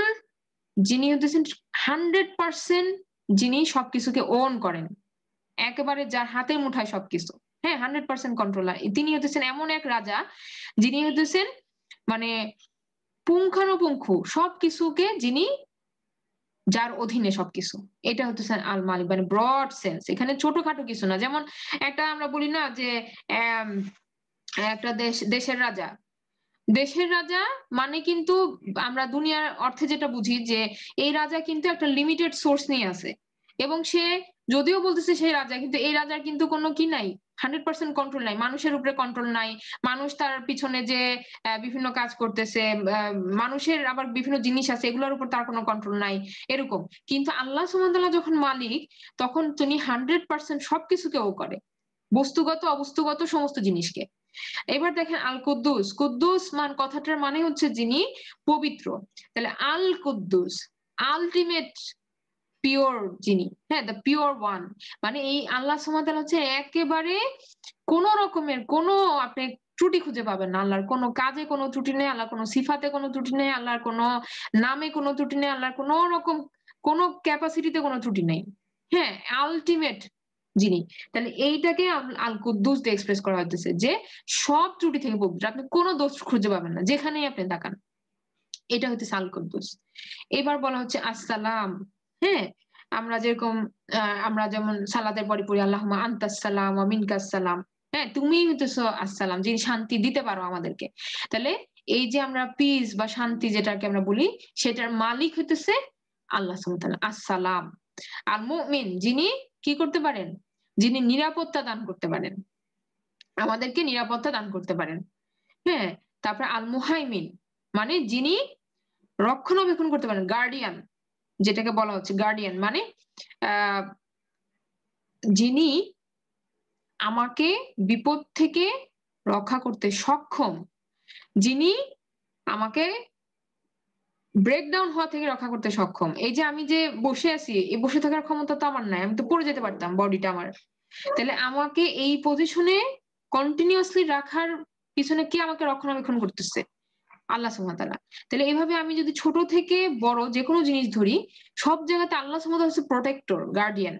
যিনি হতেছেন 100% যিনি সবকিছুকে ওন করেন, একেবারে যার হাতের মুঠায় সবকিছু। হ্যাঁ, 100% কন্ট্রোলার, তিনি হতেছেন এমন এক রাজা যিনি হতেছেন মানে পুঙ্খানুপুঙ্খু সবকিছুকে, যিনি যার অধীনে সবকিছু। এটা হচ্ছে আল মালিক, মানে ব্রড সেন্স, এখানে ছোটখাটো কিছু না। যেমন একটা আমরা বলি না যে আম, একটা দেশের রাজা, দেশের রাজা মানে কিন্তু আমরা দুনিয়ার অর্থে যেটা বুঝি যে এই রাজা কিন্তু একটা লিমিটেড সোর্স নিয়ে আছে, এবং সে যদিও বলতেছে সেই রাজা, কিন্তু এই রাজার কিন্তু কোনো কি নাই, 100% কন্ট্রোল নাই, মানুষের উপরে কন্ট্রোল নাই। মানুষ তার পিছনে যে বিভিন্ন কাজ করতেছে, মানুষের আবার বিভিন্ন জিনিস আছে, এগুলোর উপর তার কোনো কন্ট্রোল নাই, এরকম। কিন্তু আল্লাহ সুবহানাহু ওয়া তাআলা যখন মালিক, তখন তিনি 100% সবকিছুকে ও করে, বস্তুগত অবস্তুগত সমস্ত জিনিসকে। এবার দেখেন আল কুদ্দুস, কুদ্দুস কথাটার মানে হচ্ছে যিনি পবিত্র। তাহলে আল কুদ্দুস, আলটিমেট পিওর যিনি, হ্যাঁ, দ্য পিওর ওয়ান, মানে এই আল্লাহ সুবহানাহু ওয়া তাআলা হচ্ছে একেবারে কোন রকমের কোন আপনি ত্রুটি খুঁজে পাবেন না। আল্লাহর কোনো কাজে কোনো ত্রুটি নেই, আল্লাহর কোনো সিফাতে কোনো ত্রুটি নেই, আল্লাহর কোনো নামে কোনো ত্রুটি নেই, আল্লাহর কোনো রকম কোনো ক্যাপাসিটিতে কোনো ত্রুটি নেই। হ্যাঁ, আলটিমেট যিনি। তাহলে এইটাকে আল কুদ্দুস দিয়ে এক্সপ্রেস করা হইতেছে যে সব ত্রুটি থেকে পবিত্র, আপনি কোনো দোষ খুঁজে পাবেন না যেখানেই আপনি তাকান। এটা হচ্ছে আল কুদ্দুস। এবার বলা হচ্ছে আসসালাম। হ্যাঁ, আমরা যেরকম আমরা যেমন সালাতের পরে পড়ি আল্লাহুম্মা আনতাস সালাম ওয়া মিনকাস সালাম। হ্যাঁ, তুমিই হইতেছো আসসালাম, যিনি শান্তি দিতে পারো আমাদেরকে। তাহলে এই যে আমরা পিস বা শান্তি যেটাকে আমরা বলি, সেটার মালিক হইতেছে আল্লাহ সুবহানাহু ওয়া তাআলা, আসসালাম। আল মুমিন, যিনি কি করতে পারেন, যিনি নিরাপত্তা দান করতে পারেন, আমাদেরকে নিরাপত্তা দান করতে পারেন। হ্যাঁ, তারপরে আল মুহাইমিন মানে যিনি রক্ষণাবেক্ষণ করতে পারেন, গার্ডিয়ান, যেটাকে বলা হচ্ছে গার্ডিয়ান মানে আহ যিনি আমাকে বিপদ থেকে রক্ষা করতে সক্ষম, যিনি আমাকে ব্রেকডাউন হওয়া থেকে রক্ষা করতে সক্ষম। এই যে আমি যে বসে আছি, এই বসে থাকার ক্ষমতা তো আমার নাই, আমি তো পড়ে যেতে পারতাম, বডিটা আমার। তাহলে আমাকে এই পজিশনে কন্টিনিউয়াসলি রাখার পিছনে কে আমাকে রক্ষণাবেক্ষণ করতেছে? আল্লাহ সুবহানাহু ওয়া তাআলা। তাহলে এইভাবে আমি যদি ছোট থেকে বড় যে কোনো জিনিস ধরি, সব জায়গাতে আল্লাহ সুবহানাহু ওয়া তাআলা হচ্ছে প্রোটেক্টর, গার্ডিয়ান।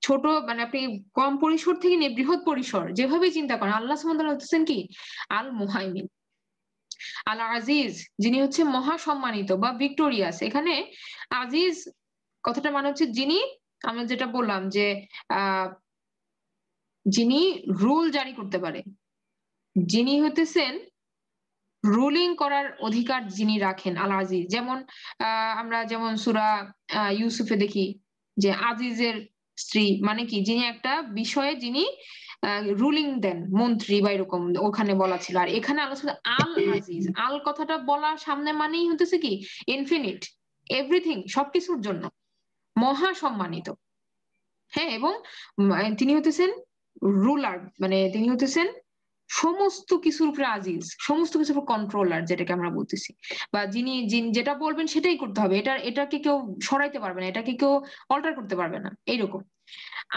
ছোট মানে আপনি কম পরিসর থেকে নিয়ে বৃহৎ পরিসর যেভাবে চিন্তা করেন, আল্লাহ সুবহানাহু ওয়া তাআলা হচ্ছেন কি আল মুহাইমিন। আল আজিজ, যিনি হচ্ছে মহা সম্মানিত বা ভিক্টোরিয়াস। এখানে আজিজ কথাটা মানে হচ্ছে যিনি, আমরা যেটা বললাম যে আহ যিনি রুল জারি করতে পারে, যিনি হইতেছেন রুলিং করার অধিকার যিনি রাখেন, আল আজিজ। যেমন আমরা যেমন সূরা ইউসুফে দেখি যে আজিজের স্ত্রী মানে কি, যিনি একটা বিষয়ে যিনি রুলিং দেন, মন্ত্রী বা এরকম ওখানে বলা ছিল। আর এখানে আলোচনা আল আজিজ, আল কথাটা বলার সামনে মানেই হতেছে কি ইনফিনিট, এভরিথিং, সবকিছুর জন্য মহা সম্মানিত। হ্যাঁ, এবং তিনি হতেছেন রুলার, মানে তিনি হতেছেন সমস্ত কিছুর উপরে আজিজ, সমস্ত কিছুর উপর কন্ট্রোলার, যেটাকে আমরা বলতেছি। বা যেটা বলবেন সেটাই করতে হবে, এটাকে কেউ সরাইতে পারবে না, এটাকে কেউ অল্টার করতে পারবে না, এইরকম।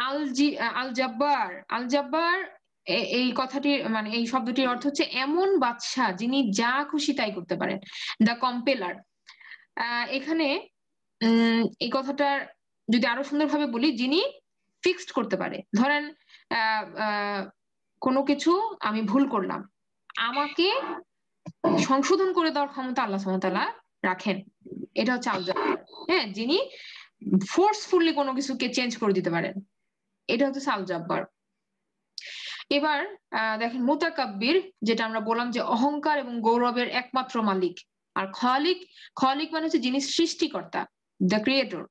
আল জি আল জাব্বার, আল জাব্বার এই কথাটির মানে এই শব্দটির অর্থ হচ্ছে এমন বাদশা যিনি যা খুশি তাই করতে পারেন, দা কম্পেলার। এখানে এই কথাটা যদি আরো সুন্দরভাবে বলি, যিনি ফিক্সড করতে পারে। ধরেন আহ আহ কোনো কিছু আমি ভুল করলাম, আমাকে সংশোধন করে দেওয়ার ক্ষমতা আল্লাহ সুবহানাহু ওয়া তাআলা রাখেন। এটা হচ্ছে আল জাব্বার। হ্যাঁ, যিনি ফোর্সফুলি কোনো কিছুকে চেঞ্জ করে দিতে পারেন, এটা হচ্ছে আল জাব্বার। এবার দেখেন মুতাকাব্বির, যেটা আমরা বললাম যে অহংকার এবং গৌরবের একমাত্র মালিক। আর খলিক, খলিক মানে হচ্ছে যিনি সৃষ্টিকর্তা, দ্য ক্রিয়েটর,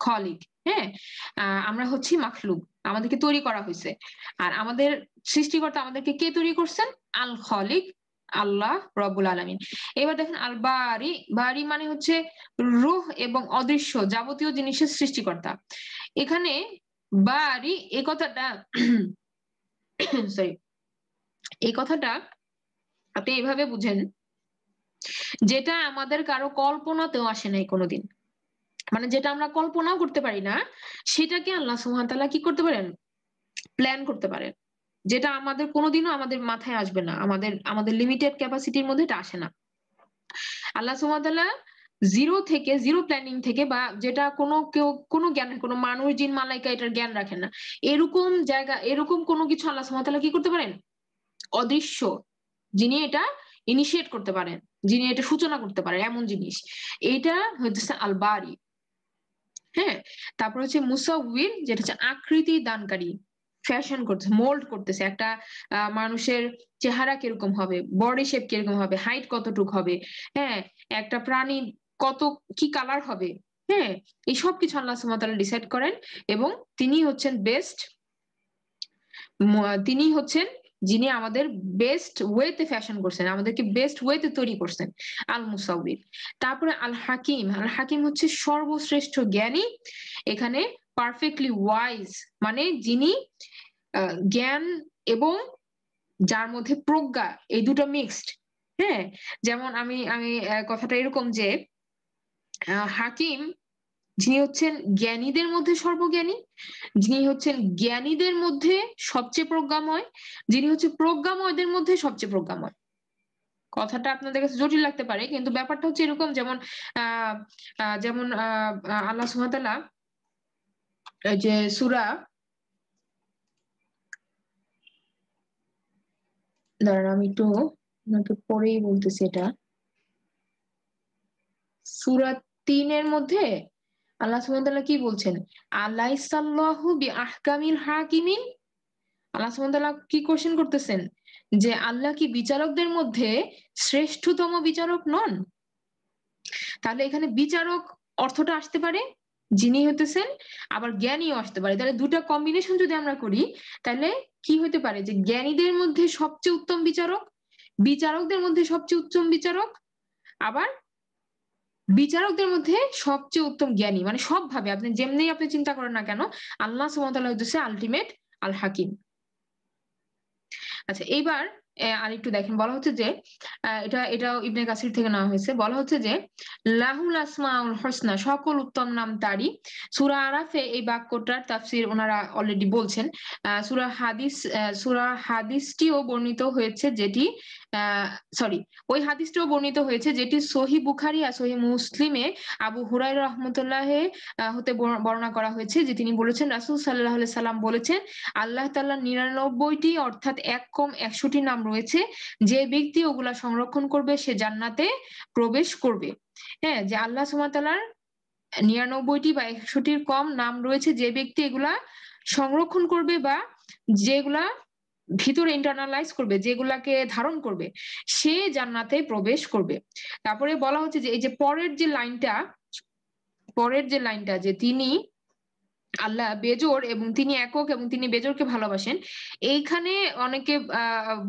খলিক। হ্যাঁ, আমরা হচ্ছি মাখলুক, আমাদেরকে তৈরি করা হয়েছে। আর আমাদের সৃষ্টিকর্তা আমাদেরকে কে তৈরি করছেন? আল খলিক, আল্লাহ রব্বুল আলামিন। এবার দেখেন আল বারি, বারি মানে হচ্ছে রূহ এবং অদৃশ্য যাবতীয় জিনিসের সৃষ্টিকর্তা। এখানে বারি এই কথাটা সরি, এই কথাটা আপনি এভাবে বুঝেন, যেটা আমাদের কারো কল্পনাতেও আসে নাই কোনোদিন, মানে যেটা আমরা কল্পনাও করতে পারি না, সেটাকে আল্লাহ সুবহানাহু ওয়া তাআলা কি করতে পারেন? প্ল্যান করতে পারেন। যেটা আমাদের কোনোদিনও আমাদের মাথায় আসবে না, আমাদের আমাদের লিমিটেড ক্যাপাসিটির মধ্যে এটা আসে না। আল্লাহ সুবহানাহু ওয়া তাআলা জিরো থেকে, জিরো প্ল্যানিং থেকে, বা যেটা কেউ কোনো জ্ঞান, কোনো মানুষ জিন মালাইকা এটার জ্ঞান রাখেন না, এরকম জায়গা, এরকম কোনো কিছু আল্লাহ সুবহানাহু ওয়া তাআলা কি করতে পারেন? অদৃশ্য, যিনি এটা ইনিশিয়েট করতে পারেন, যিনি এটা সূচনা করতে পারেন, এমন জিনিস এইটা হচ্ছে আল বারি। হ্যাঁ, তারপর হচ্ছে মুসাউবির, যেটা হচ্ছে আকৃতি দানকারী, ফ্যাশন করতেছে, মোল্ড করতেছে একটা মানুষের চেহারা কিরকম হবে, বডি শেপ কিরকম হবে, হাইট কতটুক হবে, হ্যাঁ, একটা প্রাণী কত কি কালার হবে, হ্যাঁ, এই সব কিছু আল্লাহ সুবহানাহু ওয়া তাআলা ডিসাইড করেন। এবং তিনি হচ্ছেন বেস্ট, তিনি হচ্ছেন যিনি আমাদের বেস্ট ওয়েতে ফ্যাশন করছেন, আমাদেরকে বেস্ট ওয়েতে তৈরি করছেন, আল মুসাউবির। তারপরে আল হাকিম, আল হাকিম হচ্ছে সর্বশ্রেষ্ঠ জ্ঞানী। এখানে পারফেক্টলি ওয়াইজ মানে যিনি জ্ঞান এবং যার মধ্যে প্রজ্ঞা, এই দুটো মিক্সড। হ্যাঁ, যেমন আমি আমি কথাটা এরকম যে হাকিম যিনি হচ্ছেন জ্ঞানীদের মধ্যে সর্বজ্ঞানী, যিনি হচ্ছেন জ্ঞানীদের মধ্যে সবচেয়ে প্রজ্ঞাময়, যিনি হচ্ছে প্রজ্ঞাময়দের মধ্যে সবচেয়ে প্রজ্ঞাময়। কথাটা আপনাদের কাছে জটিল লাগতে পারে, কিন্তু ব্যাপারটা হচ্ছে এরকম। যেমন আহ যেমন আল্লাহ সুবহানাহু ওয়া তাআলা এই যে সূরা, দাঁড়ান আমি একটু আপনাকে পরেই বলতেছি, এটা সূরা ৩-এর মধ্যে আল্লাহ সুবহানাহু ওয়া তাআলা কি বলছেন? আলাইসাল্লাহু বিআহকামিল হাকিমিন। আল্লাহ সুবহানাহু ওয়া তাআলা কি কোশ্চেন করতেছেন? যে আল্লাহ কি বিচারকদের মধ্যে শ্রেষ্ঠতম বিচারক নন? তাহলে এখানে বিচারক অর্থটা আসতে পারে যিনি হতেছেন আবার জ্ঞানীও আসতে পারে। তাহলে দুটা কম্বিনেশন যদি আমরা করি তাহলে কি হতে পারে, যে জ্ঞানীদের মধ্যে সবচেয়ে উত্তম বিচারক, বিচারকদের মধ্যে সবচেয়ে উত্তম বিচারক, আবার বিচারকদের মধ্যে সবচেয়ে উত্তম জ্ঞানী। মানে সবভাবে আপনি যেমনি আপনি চিন্তা করেন না কেন, আল্লাহ সুবহানাহু ওয়া তাআলা হচ্ছে আলটিমেট আল হাকিম। আচ্ছা, এইবার আরেকটু দেখেন, বলা হচ্ছে যে এটাও ইবনে কাসির থেকে নেওয়া হয়েছে। বলা হচ্ছে যে লাহুল আসমাউল হুসনা, সকল উত্তম নাম তারই। সূরা আরাফে এই বাক্যটার তাফসীর ওনারা অলরেডি বলছেন। সূরা হাদিসটিও বর্ণিত হয়েছে যেটি সরি ওই হাদিসটিও বর্ণিত হয়েছে যেটি সহিহ বুখারী আর সহিহ মুসলিমে আবু হুরায়রা রাহমাতুল্লাহ হতে বর্ণনা করা হয়েছে, যে তিনি বলেছেন রাসূল সাল্লাল্লাহু আলাইহি সাল্লাম বলেছেন, আল্লাহ তাআলার ৯৯টি অর্থাৎ ১ নাম রয়েছে, যে ব্যক্তি ওগুলা সংরক্ষণ করবে সে জান্নাতে প্রবেশ করবে। হ্যাঁ, যে আল্লাহ সুবহানাহু ওয়া তাআলার ৯৯টি বা ১০০টির কম নাম রয়েছে, যে ব্যক্তি এগুলা সংরক্ষণ করবে বা যেগুলা ভিতরে ইন্টারনালাইজ করবে, যেগুলাকে ধারণ করবে, সে জান্নাতে প্রবেশ করবে। তারপরে বলা হচ্ছে যে এই যে পরের যে লাইনটা, যে তিনি আল্লাহ বেজোড় এবং তিনি একক এবং তিনি বেজোড়কে ভালোবাসেন। এইখানে অনেকে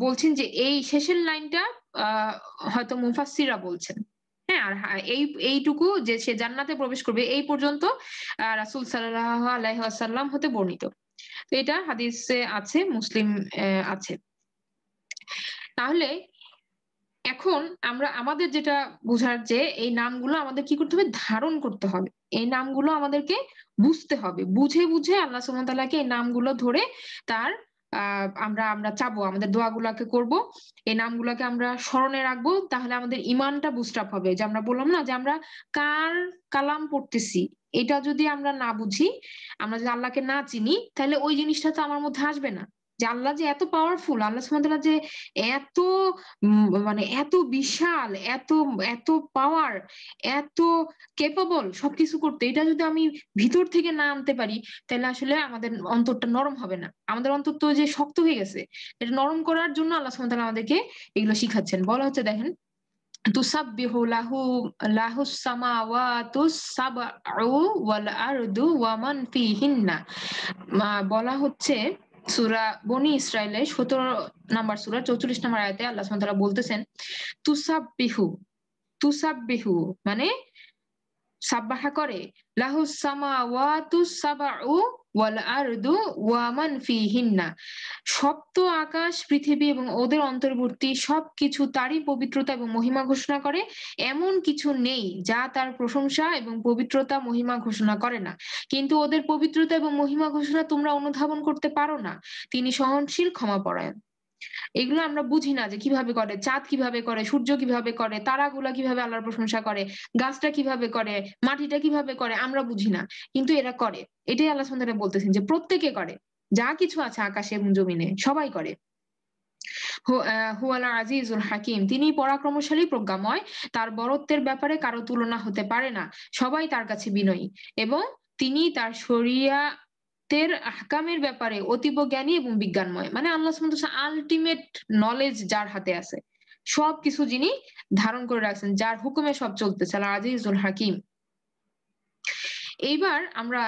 বলছেন যে এই শেষের লাইনটা আহ, হয়তো মুফাসসিররা বলছেন। হ্যাঁ, আর এইটুকু যে সে জান্নাতে প্রবেশ করবে এই পর্যন্ত রাসূল সাল্লাল্লাহু আলাইহি ওয়াসাল্লাম হতে বর্ণিত। তো এটা হাদিসে আছে, মুসলিম আছে। তাহলে এখন আমরা আমাদের যেটা বোঝার, যে এই নামগুলো আমাদের কি করতে হবে, ধারণ করতে হবে। এই নামগুলো আমাদেরকে বুঝতে হবে, বুঝে বুঝে আল্লাহ সুবহানাহু ওয়া তাআলাকে এই নামগুলো ধরে তার আমরা আমরা চাবো, আমাদের দোয়াগুলাকে করব, এই নামগুলোকে আমরা স্মরণে রাখবো। তাহলে আমাদের ইমানটা বুস্ট আপ হবে। যে আমরা বললাম না যে আমরা কার কালাম পড়তেছি, এটা যদি আমরা না বুঝি, আমরা যদি আল্লাহকে না চিনি, তাহলে ওই জিনিসটা তো আমার মধ্যে আসবে না, যে আল্লাহ যে এত পাওয়ারফুল, আল্লাহ সুবহানাহু ওয়া তাআলা যে এত মানে এত বিশাল, এত এত পাওয়ার, এত কেপেবল সবকিছু করতে, এটা যদি আমি ভিতর থেকে না আনতে পারি, তাহলে আসলে আমাদের অন্তরটা নরম হবে না। আমাদের অন্তর তো যে শক্ত হয়ে গেছে, এটা নরম করার জন্য আল্লাহ সুবহানাহু ওয়া তাআলা আমাদেরকে এগুলো শিখাচ্ছেন। বলা হচ্ছে দেখেন, তুসাব্বিহু লাহুস সামাওয়াতুস সাবউ ওয়াল আরদু ওয়া মান ফিহিন্না। বলা হচ্ছে সূরা বনি ইসরাইলের ১৭ নম্বর সূরা ৪৪ নম্বর আয়াতে আল্লাহ সুবহানাহু ওয়া তাআলা বলতেছেন, তুসাব্বিহু, তুসাব্বিহু মানে সাব্বাহা করে, লাহুস সামাওয়াতুস সাবউ ওয়াল আরদু ওয়া মান ফিহিন্না। সপ্ত আকাশ, পৃথিবী এবং ওদের অন্তর্বর্তী সবকিছু তারই পবিত্রতা এবং মহিমা ঘোষণা করে। এমন কিছু নেই যা তার প্রশংসা এবং পবিত্রতা মহিমা ঘোষণা করে না, কিন্তু ওদের পবিত্রতা এবং মহিমা ঘোষণা তোমরা অনুধাবন করতে পারো না। তিনি সহনশীল, ক্ষমাপরায়ণ। এগুলো আমরা বুঝি না যে কিভাবে করে, চাঁদ কিভাবে করে, সূর্য কিভাবে করে, তারাগুলা কিভাবে আল্লাহর প্রশংসা করে, গাছটা কিভাবে করে, মাটিটা কিভাবে করে, আমরা বুঝি না, কিন্তু এরা করে। এটাই আল্লাহ সুবহানাহু ওয়া তাআলা বলতেছেন যে প্রত্যেকে করে, যা কিছু আছে আকাশে এবং জমিনে সবাই করে। হুয়াল আজিজুল হাকিম, তিনি পরাক্রমশালী, প্রজ্ঞাময়। তার বরত্বের ব্যাপারে কারো তুলনা হতে পারে না, সবাই তার কাছে বিনয়ী। এবং তিনি তার শরিয়াতের আহকামের ব্যাপারে অতীব জ্ঞানী এবং বিজ্ঞানময়। মানে আল্লাহ সুবহানাহু ওয়া তাআলা আলটিমেট নলেজ যার হাতে আছে, সবকিছু যিনি ধারণ করে রাখছেন, যার হুকুমে সব চলতেছে, আল আজিজুল হাকিম। এইবার আমরা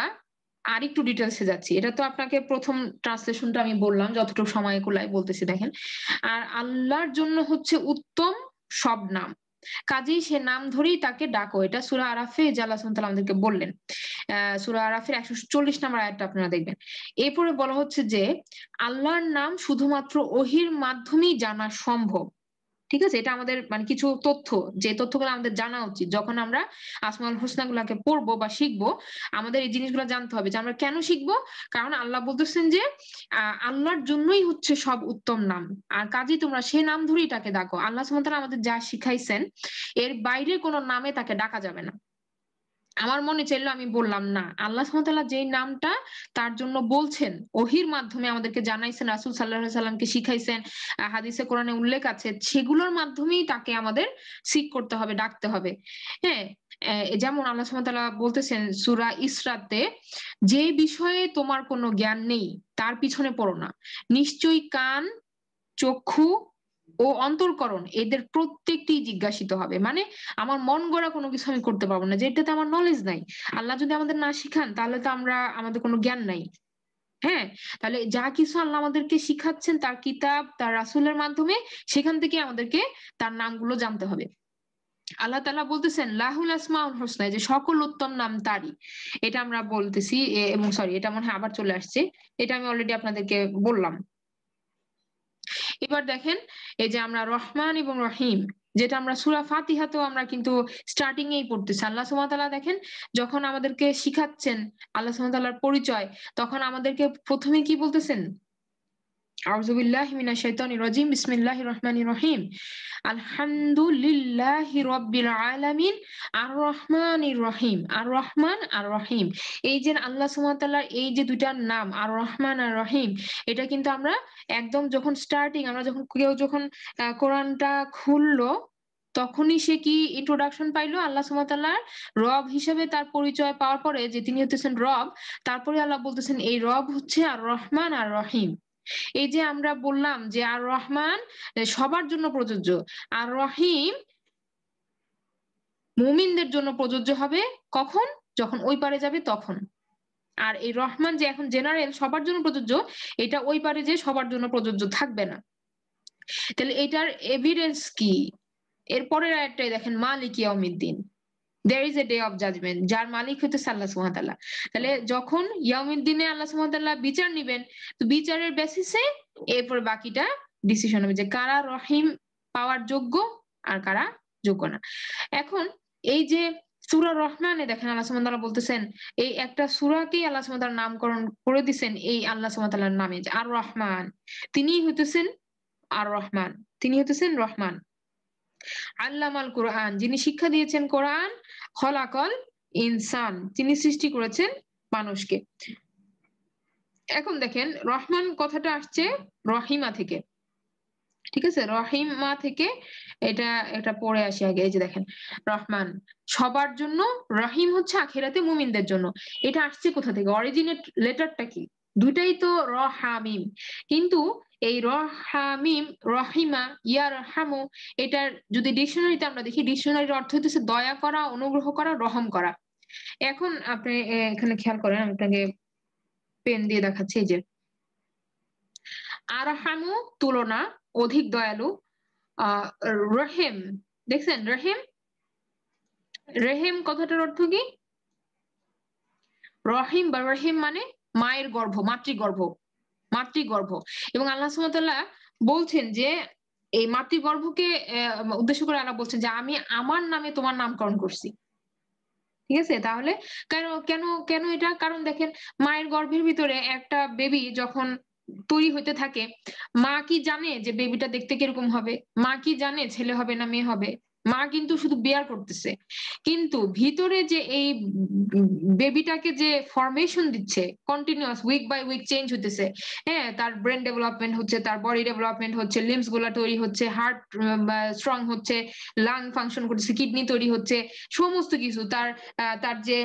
আরেকটু ডিটেলসে যাচ্ছি। এটা তো আপনাকে প্রথম ট্রান্সলেশনটা আমি বললাম, যতটুকু সময় কুলায় বলতেছি দেখেন। আর আল্লাহর জন্য হচ্ছে উত্তম সব নাম, কাজেই সে নাম ধরেই তাকে ডাকো। এটা সূরা আরাফে যে আল্লাহ সুবহানাহু ওয়া তাআলা আমাদেরকে বললেন। সূরা আরাফের ১৪০ নম্বর আয়াতটা আপনারা দেখবেন। এরপরে বলা হচ্ছে যে আল্লাহর নাম শুধুমাত্র ওহীর মাধ্যমেই জানা সম্ভব। ঠিক আছে, এটা আমাদের মানে কিছু তথ্য, যে তথ্যগুলো আমাদের জানা উচিত। যখন আমরা আসমাউল হোসনা গুলাকে পড়বো বা শিখবো, আমাদের এই জিনিসগুলো জানতে হবে যে আমরা কেন শিখবো। কারণ আল্লাহ বলতেছেন যে আল্লাহর জন্যই হচ্ছে সব উত্তম নাম, আর কাজেই তোমরা সেই নাম ধরেই তাকে ডাকো। আল্লাহ সুবহানাহু ওয়া তাআলা আমাদের যা শিখাইছেন, এর বাইরে কোনো নামে তাকে ডাকা যাবে না। আমার মনে চাইলো আমি বললাম না, আল্লাহ সুবহানাহু ওয়া তাআলা যেই নামটা তার জন্য বলছেন, ওহীর মাধ্যমে আমাদেরকে জানাইছেন, রাসূল সাল্লাল্লাহু আলাইহি সাল্লামকে শিখাইছেন, হাদিসে কোরআনে উল্লেখ আছে, সেগুলোর মাধ্যমেই তাকে আমাদের সিক করতে হবে, ডাকতে হবে। হ্যাঁ, যেমন আল্লাহ সুবহানাহু ওয়া তাআলা বলতেছেন সূরা ইসরাতে, যে বিষয়ে তোমার কোনো জ্ঞান নেই তার পিছনে পড়ো না। নিশ্চয়ই কান, চক্ষু, ও অন্তর্করণ এদের প্রত্যেকটি জিজ্ঞাসিত হবে। মানে আমার মন গড়া কোনো কিছু আমি করতে পারবো না, যেটাতে আমার নলেজ নাই। আল্লাহ যদি আমাদের না শিখান তাহলে তো আমাদের কোনো জ্ঞান নাই। হ্যাঁ, তাহলে যা কিছু আল্লাহ আমাদেরকে শিখাচ্ছেন তার কিতাব, তার রাসূলের মাধ্যমে, সেখান থেকে আমাদেরকে তার নামগুলো জানতে হবে। আল্লাহ তাআলা বলতেছেন লাহুল আসমাউল হুসনা, যে সকল উত্তম নাম তারই। এটা আমরা বলতেছি এবং সরি, এটা মনে হয় আবার চলে আসছে। এটা আমি অলরেডি আপনাদেরকে বললাম। এবার দেখেন, এই যে আমরা রহমান এবং রহিম, যেটা আমরা সূরা ফাতিহাতেও আমরা কিন্তু স্টার্টিং এই পড়তেছি। আল্লাহ সুবহানাহু ওয়া তাআলা দেখেন, যখন আমাদেরকে শিখাচ্ছেন আল্লাহ সুবহানাহু ওয়া তাআলার পরিচয়, তখন আমাদেরকে ১ম এ কি বলতেছেন? আউযু বিল্লাহি মিনাশ শাইতানির রাজিম। বিসমিল্লাহির রহমানির রহিম। আলহামদুলিল্লাহি রাব্বিল আলামিন। আর রহমানির রহিম। আর রহমান আর রহিম। এই যে আল্লাহ সুবহানাহু ওয়া তাআলার এই যে ২ টার নাম আর রহমান আর রহিম, এটা কিন্তু আমরা একদম যখন স্টার্টিং, আমরা যখন কেউ যখন কোরআনটা খুললো, তখনই সে কি ইন্ট্রোডাকশন পাইলো আল্লাহ সুবহানাহু ওয়া তাআলার রব হিসেবে তার পরিচয় পাওয়ার পরে, যে তিনি হতেছেন রব। তারপরে আল্লাহ বলতেছেন এই রব হচ্ছে আর রহমান আর রহিম। এই যে আমরা বললাম যে আর রহমান সবার জন্য প্রযোজ্য, আর রহিম মুমিনদের জন্য প্রযোজ্য হবে কখন? যখন ওই পারে যাবে তখন। আর এই রহমান যে এখন জেনারেল সবার জন্য প্রযোজ্য, এটা ওই পারে যেয়ে সবার জন্য প্রযোজ্য থাকবে না। তাহলে এটার এভিডেন্স কি? এরপরের আয়াতটাই দেখেন, মালিক ইয়াউমিদ্দিন। there is a day of judgment, যার মালিক হইতেছে আল্লাহ সুবহানাহু ওয়া তাআলা। তাহলে যখন ইয়াউমিদ্দিনে আল্লাহ সুবহানাহু ওয়া তাআলা বিচার নিবেন, তো বিচারের বেসিসে এরপরে বাকিটা ডিসিশন হবে যে কারা রহিম পাওয়ার যোগ্য আর কারা যোগ্য না। এখন এই যে সূরা রহমানে দেখেন আল্লাহ সুবহানাহু ওয়া তাআলা বলতেছেন, এই একটা সূরাকেই আল্লাহ সুবহানাহু ওয়া তাআলা নামকরণ করে দিছেন এই আল্লাহ সুবহানাহু ওয়া তাআলার নামে, যে আর রহমান। তিনিই হইতেছেন আর রহমান, তিনি হইতেছেন রহমান। আল্লামাল কোরআন, যিনি শিক্ষা দিয়েছেন কোরআন। খলাকল ইনসান, তিনি সৃষ্টি করেছেন মানুষকে। এখন দেখেন, রহমান কথাটা আসছে রহিমা থেকে। ঠিক আছে, রহিমা থেকে। এটা এটা পড়ে আসি আগে। এই যে দেখেন, রহমান সবার জন্য, রহিম হচ্ছে আখিরাতে মুমিনদের জন্য। এটা আসছে কোথা থেকে? অরিজিনেট লেটারটা কি? দুইটাই তো র হা মিম। কিন্তু এই র হা মিম, রহিমা, ইয়ারহামু, এটার যদি ডিকশনারিতে আমরা দেখি, ডিকশনারির অর্থ হইতেছে দয়া করা, অনুগ্রহ করা, রহম করা। এখন আপনি এখানে খেয়াল করেন, আমি আপনাকে পেন দিয়ে দেখাচ্ছি। এই যে আরহামু তুলনা, অধিক দয়ালু। রহিম, দেখছেন রহিম? রেহেম কথাটার অর্থ কি? রহিম বা রহিম মানে মায়ের গর্ভ, মাতৃগর্ভ, মাতৃগর্ভ। এবং আল্লাহ সুবহানাহু ওয়া তাআলা বলছেন যে এই মাতৃগর্ভকে উদ্দেশ্য করে আল্লাহ বলছেন যে আমি আমার নামে তোমার নামকরণ করছি। ঠিক আছে? তাহলে কেন কেন কেন এটা? কারণ দেখেন, মায়ের গর্ভের ভিতরে একটা বেবি যখন তৈরি হইতে থাকে, মা কি জানে যে বেবিটা দেখতে কিরকম হবে? মা কি জানে ছেলে হবে না মেয়ে হবে? মা কিন্তু শুধু বেয়ার করতেছে। কিন্তু ভিতরে যে এই বেবিটাকে যে ফরমেশন দিচ্ছে, continuous week by week change হইতেছে। হ্যাঁ? তার ব্রেইন ডেভেলপমেন্ট হচ্ছে, তার বডি ডেভেলপমেন্ট হচ্ছে, লিম্বস গুলা তৈরি হচ্ছে, হার্ট স্ট্রং হচ্ছে, লাং ফাংশন করতেছে, কিডনি তৈরি হচ্ছে, সমস্ত কিছু। তার যে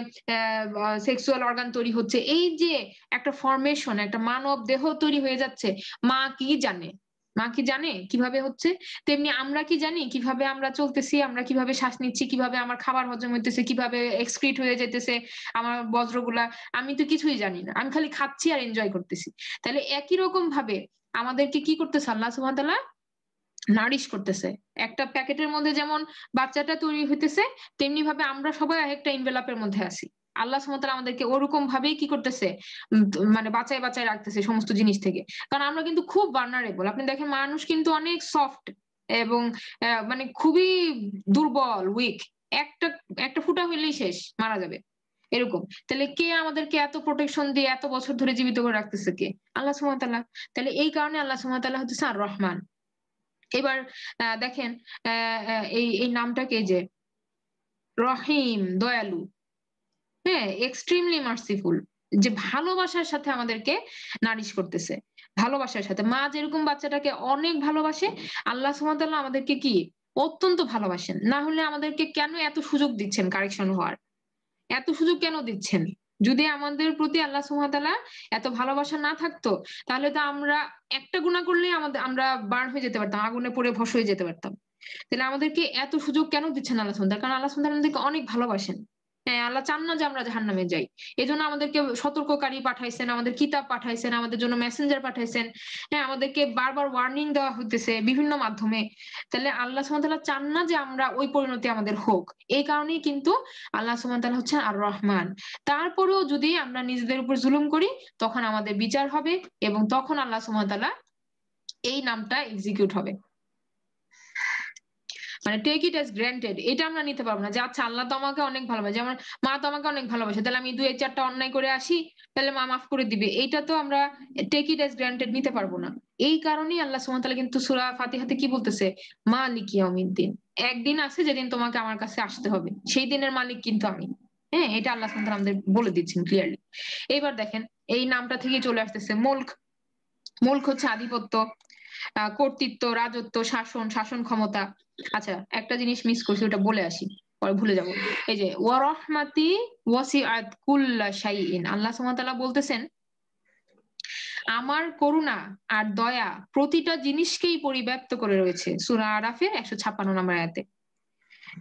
সেক্সুয়াল অর্গান তৈরি হচ্ছে। এই যে একটা ফরমেশন, একটা মানব দেহ তৈরি হয়ে যাচ্ছে, মা কি জানে? মা কি জানে কিভাবে হচ্ছে? তেমনি আমরা কি জানি কিভাবে আমরা চলতেছি, আমরা কিভাবে শ্বাস নিচ্ছি, কিভাবে আমার খাবার হজম হইতেছে, কিভাবে এক্সক্রিট হয়ে যাইতেছে আমার বজ্রগুলা? আমি তো কিছুই জানি না। আমি খালি খাচ্ছি আর এনজয় করতেছি। তাহলে একই রকম ভাবে আমাদেরকে কি করতেছে আল্লাহ সুবহানাহু ওয়া তাআলা? নারিশ করতেছে। একটা প্যাকেটের মধ্যে যেমন বাচ্চাটা তৈরি হইতেছে, তেমনি ভাবে আমরা সবাই একেকটা envelope এর মধ্যে আছি। আল্লাহ সুবহানাহু ওয়া তাআলা আমাদেরকে ওরকম ভাবেই কি করতেছে? মানে বাঁচায়, বাঁচায় রাখতেছে সমস্ত জিনিস থেকে। কারণ আমরা কিন্তু খুব vulnerable। আপনি দেখেন, মানুষ কিন্তু অনেক সফট এবং মানে খুবই দুর্বল, উইক। একটা একটা ফুটা হইলেই শেষ, মারা যাবে। এরকম। তাহলে কে আমাদেরকে এত প্রোটেকশন দিয়ে এত বছর ধরে জীবিত করে রাখতেছে কে? আল্লাহ সুবহানাহু ওয়া তাআলা। তাহলে এই কারণে আল্লাহ সুবহানাহু ওয়া তাআলা হচ্ছে আর-রহমান। এবার দেখেন, এই নামটাকে, যে রহিম, দয়ালু, হ্যাঁ? এক্সট্রিমলি মার্সিফুল, যে ভালোবাসার সাথে আমাদেরকে নারিশ করতেছে। ভালোবাসার সাথে। মা যেরকম বাচ্চাটাকে অনেক ভালোবাসে, আল্লাহ সুবহানাহু ওয়া তাআলা আমাদেরকে কি? অত্যন্ত ভালোবাসেন। না হলে আমাদেরকে কেন এত সুযোগ দিচ্ছেন কারেকশন হওয়ার? এত সুযোগ কেন দিচ্ছেন? যদি আমাদের প্রতি আল্লাহ সুবহানাহু ওয়া তাআলা এত ভালোবাসা না থাকতো, তাহলে তো আমরা একটা গুনাহ করলেই আমরা বার্ন হয়ে যেতে পারতাম। আগুনে পুড়ে ভস্ম হয়ে যেতে পারতাম। তাহলে আমাদেরকে এত সুযোগ কেন দিচ্ছেন আল্লাহ সুবহানাহু ওয়া তাআলা? কারণ আল্লাহ সুবহানাহু ওয়া তাআলা আমাদেরকে অনেক ভালোবাসেন। হ্যাঁ, আল্লাহ চান না যে আমরা জাহান্নামে যাই। এজন্য আমাদেরকে সতর্ককারী পাঠাইছেন, আমাদের কিতাব পাঠাইছেন, আমাদের জন্য মেসেঞ্জার পাঠাইছেন। হ্যাঁ, আমাদেরকে বারবার ওয়ার্নিং দেওয়া হইতেছে বিভিন্ন মাধ্যমে। তাহলে আল্লাহ সুবহানাহু ওয়া তাআলা চান না যে আমরা ওই পরিণতি আমাদের হোক। এই কারণেই কিন্তু আল্লাহ সুবহানাহু ওয়া তাআলা হচ্ছেন আর-রহমান। তারপরেও যদি আমরা নিজেদের উপর জুলুম করি, তখন আমাদের বিচার হবে এবং তখন আল্লাহ সুবহানাহু ওয়া তাআলা এই নামটা এক্সিকিউট হবে। মানে টেক ইট অ্যাজ গ্রান্টেড, এটা আমরা নিতে পারবো না যে আচ্ছা আল্লাহ তো আমাকে অনেক ভালোবাসে, যেমন মা তো আমাকে অনেক ভালোবাসে, তাহলে আমি ২-৪টা অন্যায় করে আসি, তাহলে মা মাফ করে দিবে। এইটা তো আমরা টেক ইট অ্যাজ গ্রান্টেড নিতে পারবো না। এই কারণেই আল্লাহ সুবহানাহু ওয়া তাআলা কিন্তু সূরা ফাতিহাতে কি বলতেছে? মালিক ইয়াউমিদ্দিন। একদিন আছে যেদিন তোমাকে আমার কাছে আসতে হবে। সেই দিনের মালিক কিন্তু আমি। হ্যাঁ, এটা আল্লাহ সুবহানাহু ওয়া তাআলা আমাদের বলে দিচ্ছেন ক্লিয়ারলি। এবার দেখেন এই নামটা থেকেই চলে আসতেছে মুলক। মুলক হচ্ছে আধিপত্য, কর্তৃত্ব, রাজত্ব, শাসন, শাসন ক্ষমতা। আচ্ছা, একটা জিনিস মিস করছি, ওটা বলে আসি, পরে ভুলে যাব। এই যে ওয়া রাহমাতি ওয়াসিআত কুল্লা শাইইন, আল্লাহ সুবহানাহু ওয়া তাআলা বলতেছেন আমার করুণা আর দয়া প্রতিটা জিনিসকেই পরিব্যাপ্ত করে রয়েছে। সূরা আরাফের ১৫৬ নম্বর আয়াতে।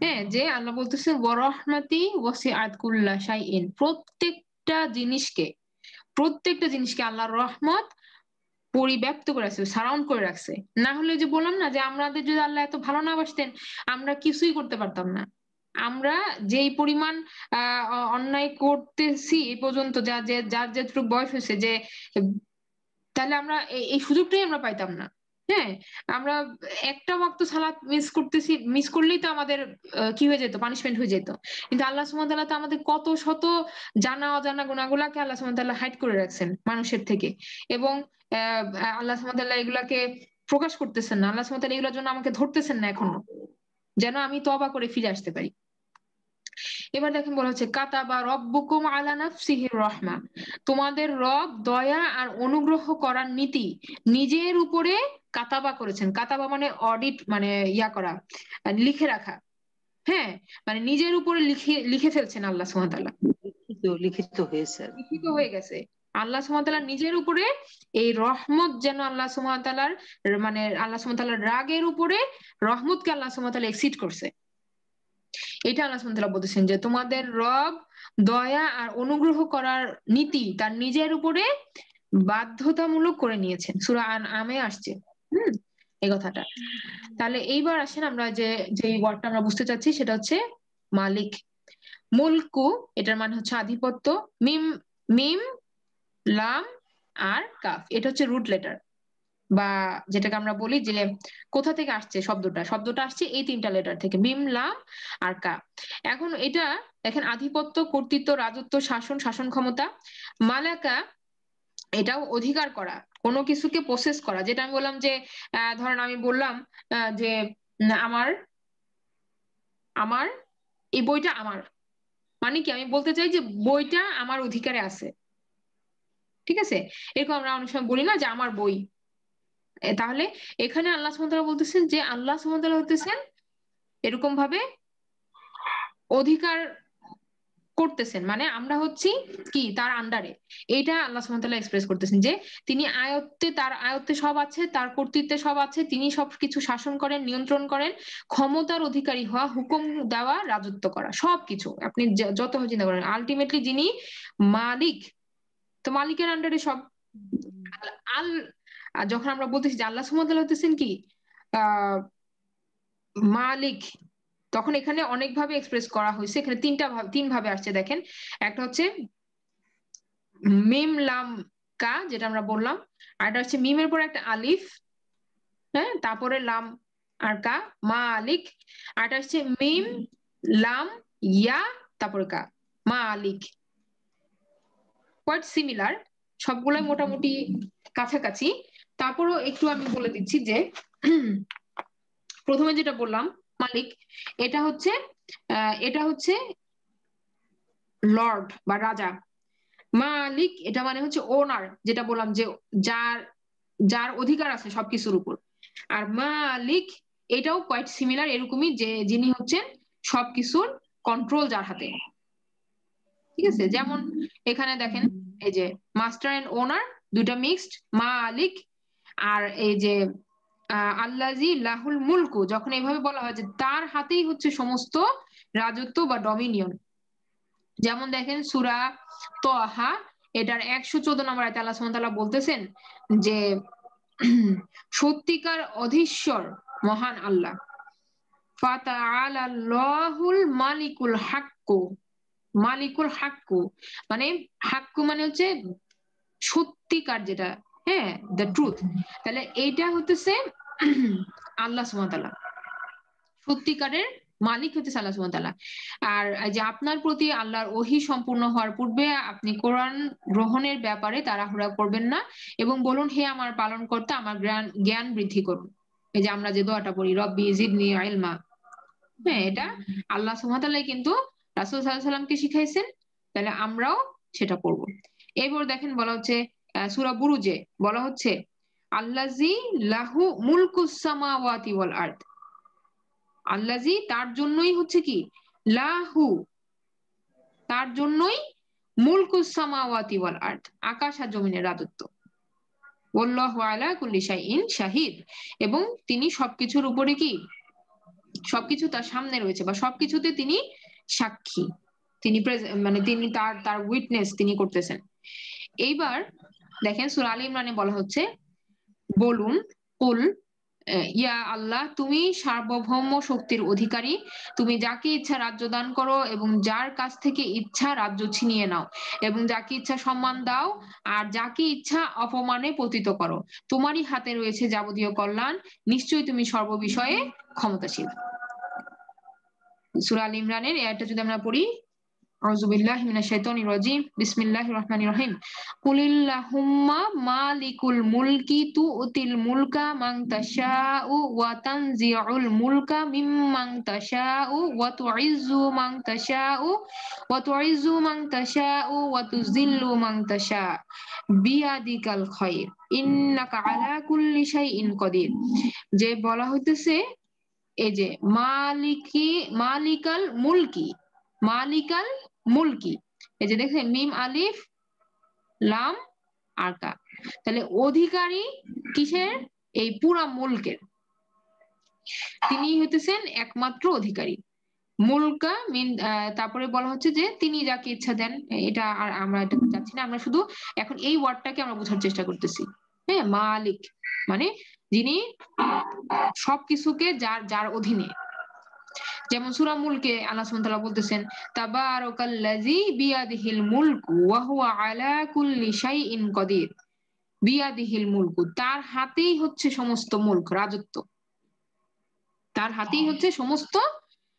হ্যাঁ, যে আল্লাহ বলতেছেন ওয়া রাহমাতি ওয়াসিআত কুল্লা শাইইন, প্রত্যেকটা জিনিসকে আল্লাহর রহমত পরিব্যাপ্ত করে রাখছে, সারাউন্ড করে রাখছে। না হলে যে বললাম না যে আমাদের যদি আল্লাহ এত ভালো না বাসতেন, আমরা কিছুই করতে পারতাম না। আমরা যেই পরিমাণ অন্যায় করতেছি এই পর্যন্ত, যার যেটুকু বয়স হয়েছে, যে তাহলে আমরা এই সুযোগটাই আমরা পাইতাম না। হ্যাঁ, আমরা একটা ওয়াক্ত সালাত মিস করলেই তো আমাদের কি হয়ে যেত, পানিশমেন্ট হয়ে যেত। কিন্তু আল্লাহ সুবহানাহু ওয়া তাআলা তো আমাদের কত শত জানা অজানা গুনাহগুলাকে আল্লাহ সুবহানাহু ওয়া তাআলা হাইড করে রাখছেন মানুষের থেকে। এবং আল্লাহ সুবহানাহু ওয়া তাআলা এগুলাকে প্রকাশ করতেছেন না। আল্লাহ সুবহানাহু ওয়া তাআলা এগুলোর জন্য আমাকে ধরতেছেন না এখনো, যেন আমি তওবা করে ফিরে আসতে পারি। এবার দেখেন বলা হচ্ছে কাতাবা রব্বুকুম আলা নাফসিহির রাহমা, তোমাদের রব দয়া আর অনুগ্রহ করার নীতি নিজের উপরে কাতাবা করেছেন। কাতাবা মানে অডিট, মানে করা, লিখে রাখা। হ্যাঁ, মানে নিজের উপরে লিখে লিখে ফেলছেন আল্লাহ সুবহানাহু ওয়া তাআলা। লিখিত হয়েছে আর কি। লিখিত হয়ে গেছে। আল্লাহ সুবহানাহু ওয়া তাআলা নিজের উপরে এই রহমত, যেন আল্লাহ সুবহানাহু ওয়া তাআলার মানে আল্লাহ সুবহানাহু ওয়া তাআলার রাগের উপরে রহমতকে আল্লাহ সুবহানাহু ওয়া তাআলা এক্সিড করছে। এটা আল্লাহ সুবহানাহু ওয়া তাআলা বলতেছেন যে তোমাদের রব দয়া আর অনুগ্রহ করার নীতি তার নিজের উপরে বাধ্যতামূলক করে নিয়েছেন। সূরা আনআমে আসছে। হুম, এই কথাটা। তাহলে এইবার আসেন আমরা যে ওয়ার্ডটা আমরা বুঝতে চাচ্ছি সেটা হচ্ছে মালিক। মুলকু, এটার মানে হচ্ছে আধিপত্য। মিম মিম লাম আর কাফ, এটা হচ্ছে রুট লেটার, বা যেটাকে আমরা বলি যে কোথা থেকে আসছে শব্দটা আসছে এই তিনটা লেটার থেকে, মিম লাম আর কা। এখন এটা দেখেন আধিপত্য, কর্তৃত্ব, রাজত্ব, শাসন, শাসন ক্ষমতা। মালাকা, এটাও অধিকার করা, কোনো কিছুকে প্রসেস করা। যেটা আমি বললাম যে ধরেন আমি বললাম যে আমার আমার এই বইটা আমার, মানে কি আমি বলতে চাই যে বইটা আমার অধিকারে আছে। ঠিক আছে, এরকম আমরা অনেক সময় বলি না যে আমার বই। তাহলে এখানে আল্লাহ সুবহানাহু ওয়া তাআলা বলতেছেন যে আল্লাহ সুবহানাহু ওয়া তাআলা হতেছেন এরকম ভাবে অধিকার করতেছেন, মানে আমরা হচ্ছি কি তার আন্ডারে। এইটা আল্লাহ সুবহানাহু ওয়া তাআলা এক্সপ্রেস করতেছেন যে তিনি তার আয়ত্তে সব আছে, তার কর্তৃত্বে সব আছে, তিনি সবকিছু শাসন করেন, নিয়ন্ত্রণ করেন। ক্ষমতার অধিকারী হওয়া, হুকুম দেওয়া, রাজত্ব করা, সবকিছু আপনি যত চিন্তা করেন, আলটিমেটলি যিনি মালিক, তো মালিকের আন্ডারে সব। আল যখন আমরা বলতেছি যে আল্লাহ সুবহানাহু ওয়া তাআলা হতেছেন কি আহ মালিক, তখন এখানে অনেক ভাবে এক্সপ্রেস করা হয়েছে। এখানে তিন ভাবে আসছে দেখেন। একটা হচ্ছে মিম লাম কা, যেটা আমরা বললাম। আর এটা হচ্ছে মিমের পর একটা আলিফ, হ্যাঁ, তারপরে লাম আর কা, মালিক। আর এটা হচ্ছে মিম লাম ইয়া, তারপরে কা, মালিক। কোয়াইট সিমিলার, সবগুলোই মোটামুটি কাছাকাছি। তারপরও একটু আমি বলে দিচ্ছি যে প্রথমে যেটা বললাম মালিক, এটা হচ্ছে এটা হচ্ছে লর্ড বা রাজা। মালিক এটা মানে হচ্ছে ওনার, যেটা বললাম যে যার যার অধিকার আছে সবকিছুর উপর। আর মালিক এটাও কোয়াইট সিমিলার, এরকমই যে যিনি হচ্ছেন সবকিছুর কন্ট্রোল যার হাতে। ঠিক আছে, যেমন এখানে দেখেন এই যে মাস্টার এন্ড ওনার দুইটা মিক্সড, মালিক, আর এই যে আল্লাজি লাহুল মুলকু, যখন এইভাবে বলা হয় যে তার হাতেই হচ্ছে সমস্ত রাজত্ব বা ডমিনিয়ন। যেমন দেখেন সূরা তাহা এটার 114 নম্বর আয়াতে আল্লাহ সুবহানাহু ওয়া তাআলা বলতেছেন যে সত্যিকার অধীশ্বর মহান আল্লাহ, ফাতাআলাল্লাহুল মালিকুল হাক্কু, মালিকুল হাক্কু মানে হাক্কু মানে হচ্ছে সত্যিকার, যেটা, হ্যাঁ, দ্য ট্রুথ। তাহলে এইটা হতেছে আল্লাহ সুবহানাহু ওয়া তাআলা, সত্যিকারের মালিক হচ্ছে আল্লাহ সুবহানাহু ওয়া তাআলা। আর এই যে আপনার প্রতি আল্লাহর ওহী সম্পূর্ণ হওয়ার পূর্বে আপনি কোরআন গ্রহণের ব্যাপারে তাড়াহুড়া করবেন না এবং বলুন, হে আমার পালনকর্তা, আমার জ্ঞান বৃদ্ধি করুন। এই যে আমরা যে দোয়াটা পড়ি, রব্বি জিদনি ইলমা, হ্যাঁ, এটা আল্লাহ সুবহানাহু ওয়া তাআলা কিন্তু রাসূল সাল্লাল্লাহু আলাইহি সাল্লামকে শিখাইছেন, তাহলে আমরাও সেটা পড়ব। এরপর দেখেন বলা হচ্ছে সূরা বুরুজে বলা হচ্ছে আল্লাজি লাহু মুলকুস সামাওয়াতি ওয়াল আরদ, আল্লাজি তার জন্যই হচ্ছে কি, লাহু তার জন্যই, মুলকুস সামাওয়াতি ওয়াল আরদ আকাশ আর জমিনের রাজত্ব, ওয়াল্লাহু আলা কুল্লি শাইইন শাহিদ, এবং তিনি সবকিছুর উপরে কি, সবকিছু তার সামনে রয়েছে বা সবকিছুতে তিনি সাক্ষী, তিনি মানে তিনি তার তার উইটনেস তিনি করতেছেন। এইবার দেখেন সূরা আলী ইমরানে বলা হচ্ছে, বলুন, কুল, ইয়া আল্লাহ, তুমি সার্বভৌম শক্তির অধিকারী, তুমি যাকে ইচ্ছা রাজ্য দান করো এবং যার কাছ থেকে ইচ্ছা রাজ্য ছিনিয়ে নাও, এবং যাকে ইচ্ছা সম্মান দাও আর যাকে ইচ্ছা অপমানে পতিত করো, তোমারই হাতে রয়েছে যাবতীয় কল্যাণ, নিশ্চয়ই তুমি সর্ববিষয়ে ক্ষমতাশীল। সূরা আল ইমরানের এই আয়াতটা যদি আমরা পড়ি, আউযু বিল্লাহি মিনাশ শাইতানির রাজিম, বিসমিল্লাহির রহমানির রহিম, কুলিল্লাহুম্মা মালিকুল মুলকি তুতিল মুলকা মান তাশাউ ওয়া তানজিউল মুলকা মিম্মান তাশাউ ওয়া তুইজ্জু মান তাশাউ ওয়া তুইজ্জু মান তাশাউ ওয়া তুযিল্লু মান তাশা বিয়াদিকাল খায়র ইন্নাকা আলা কুল্লি শাইইন কাদির। যে বলা হইতেছে এই যে মালিকাল মুলকি, মালিকাল মুলকি, এই যে দেখেন মিম আলিফ লাম আর কা, তাহলে অধিকারী কিসের, এই পুরা মুলকের, তিনি হইতেছেন একমাত্র অধিকারী। মুলকা মিন তারপরে বলা হচ্ছে যে তিনি যাকে ইচ্ছা দেন, এটা আর আমরা এটা যাচ্ছি না, আমরা শুধু এখন এই ওয়ার্ডটাকে আমরা বোঝার চেষ্টা করতেছি। হ্যাঁ, মালিক মানে যিনি সবকিছুকে যার যার অধীনে। যেমন সূরা মুলকে আল্লাহ সুবহানাহু ওয়া তাআলা বলতেছেন, তাবারাকাল্লাযী বিয়াদিহিল মুলকু ওয়া হুয়া আলা কুল্লি শাইইন কাদির, বিয়াদিহিল মুলকু, তার হাতেই হচ্ছে সমস্ত মুলক, রাজত্ব, তার হাতেই হচ্ছে সমস্ত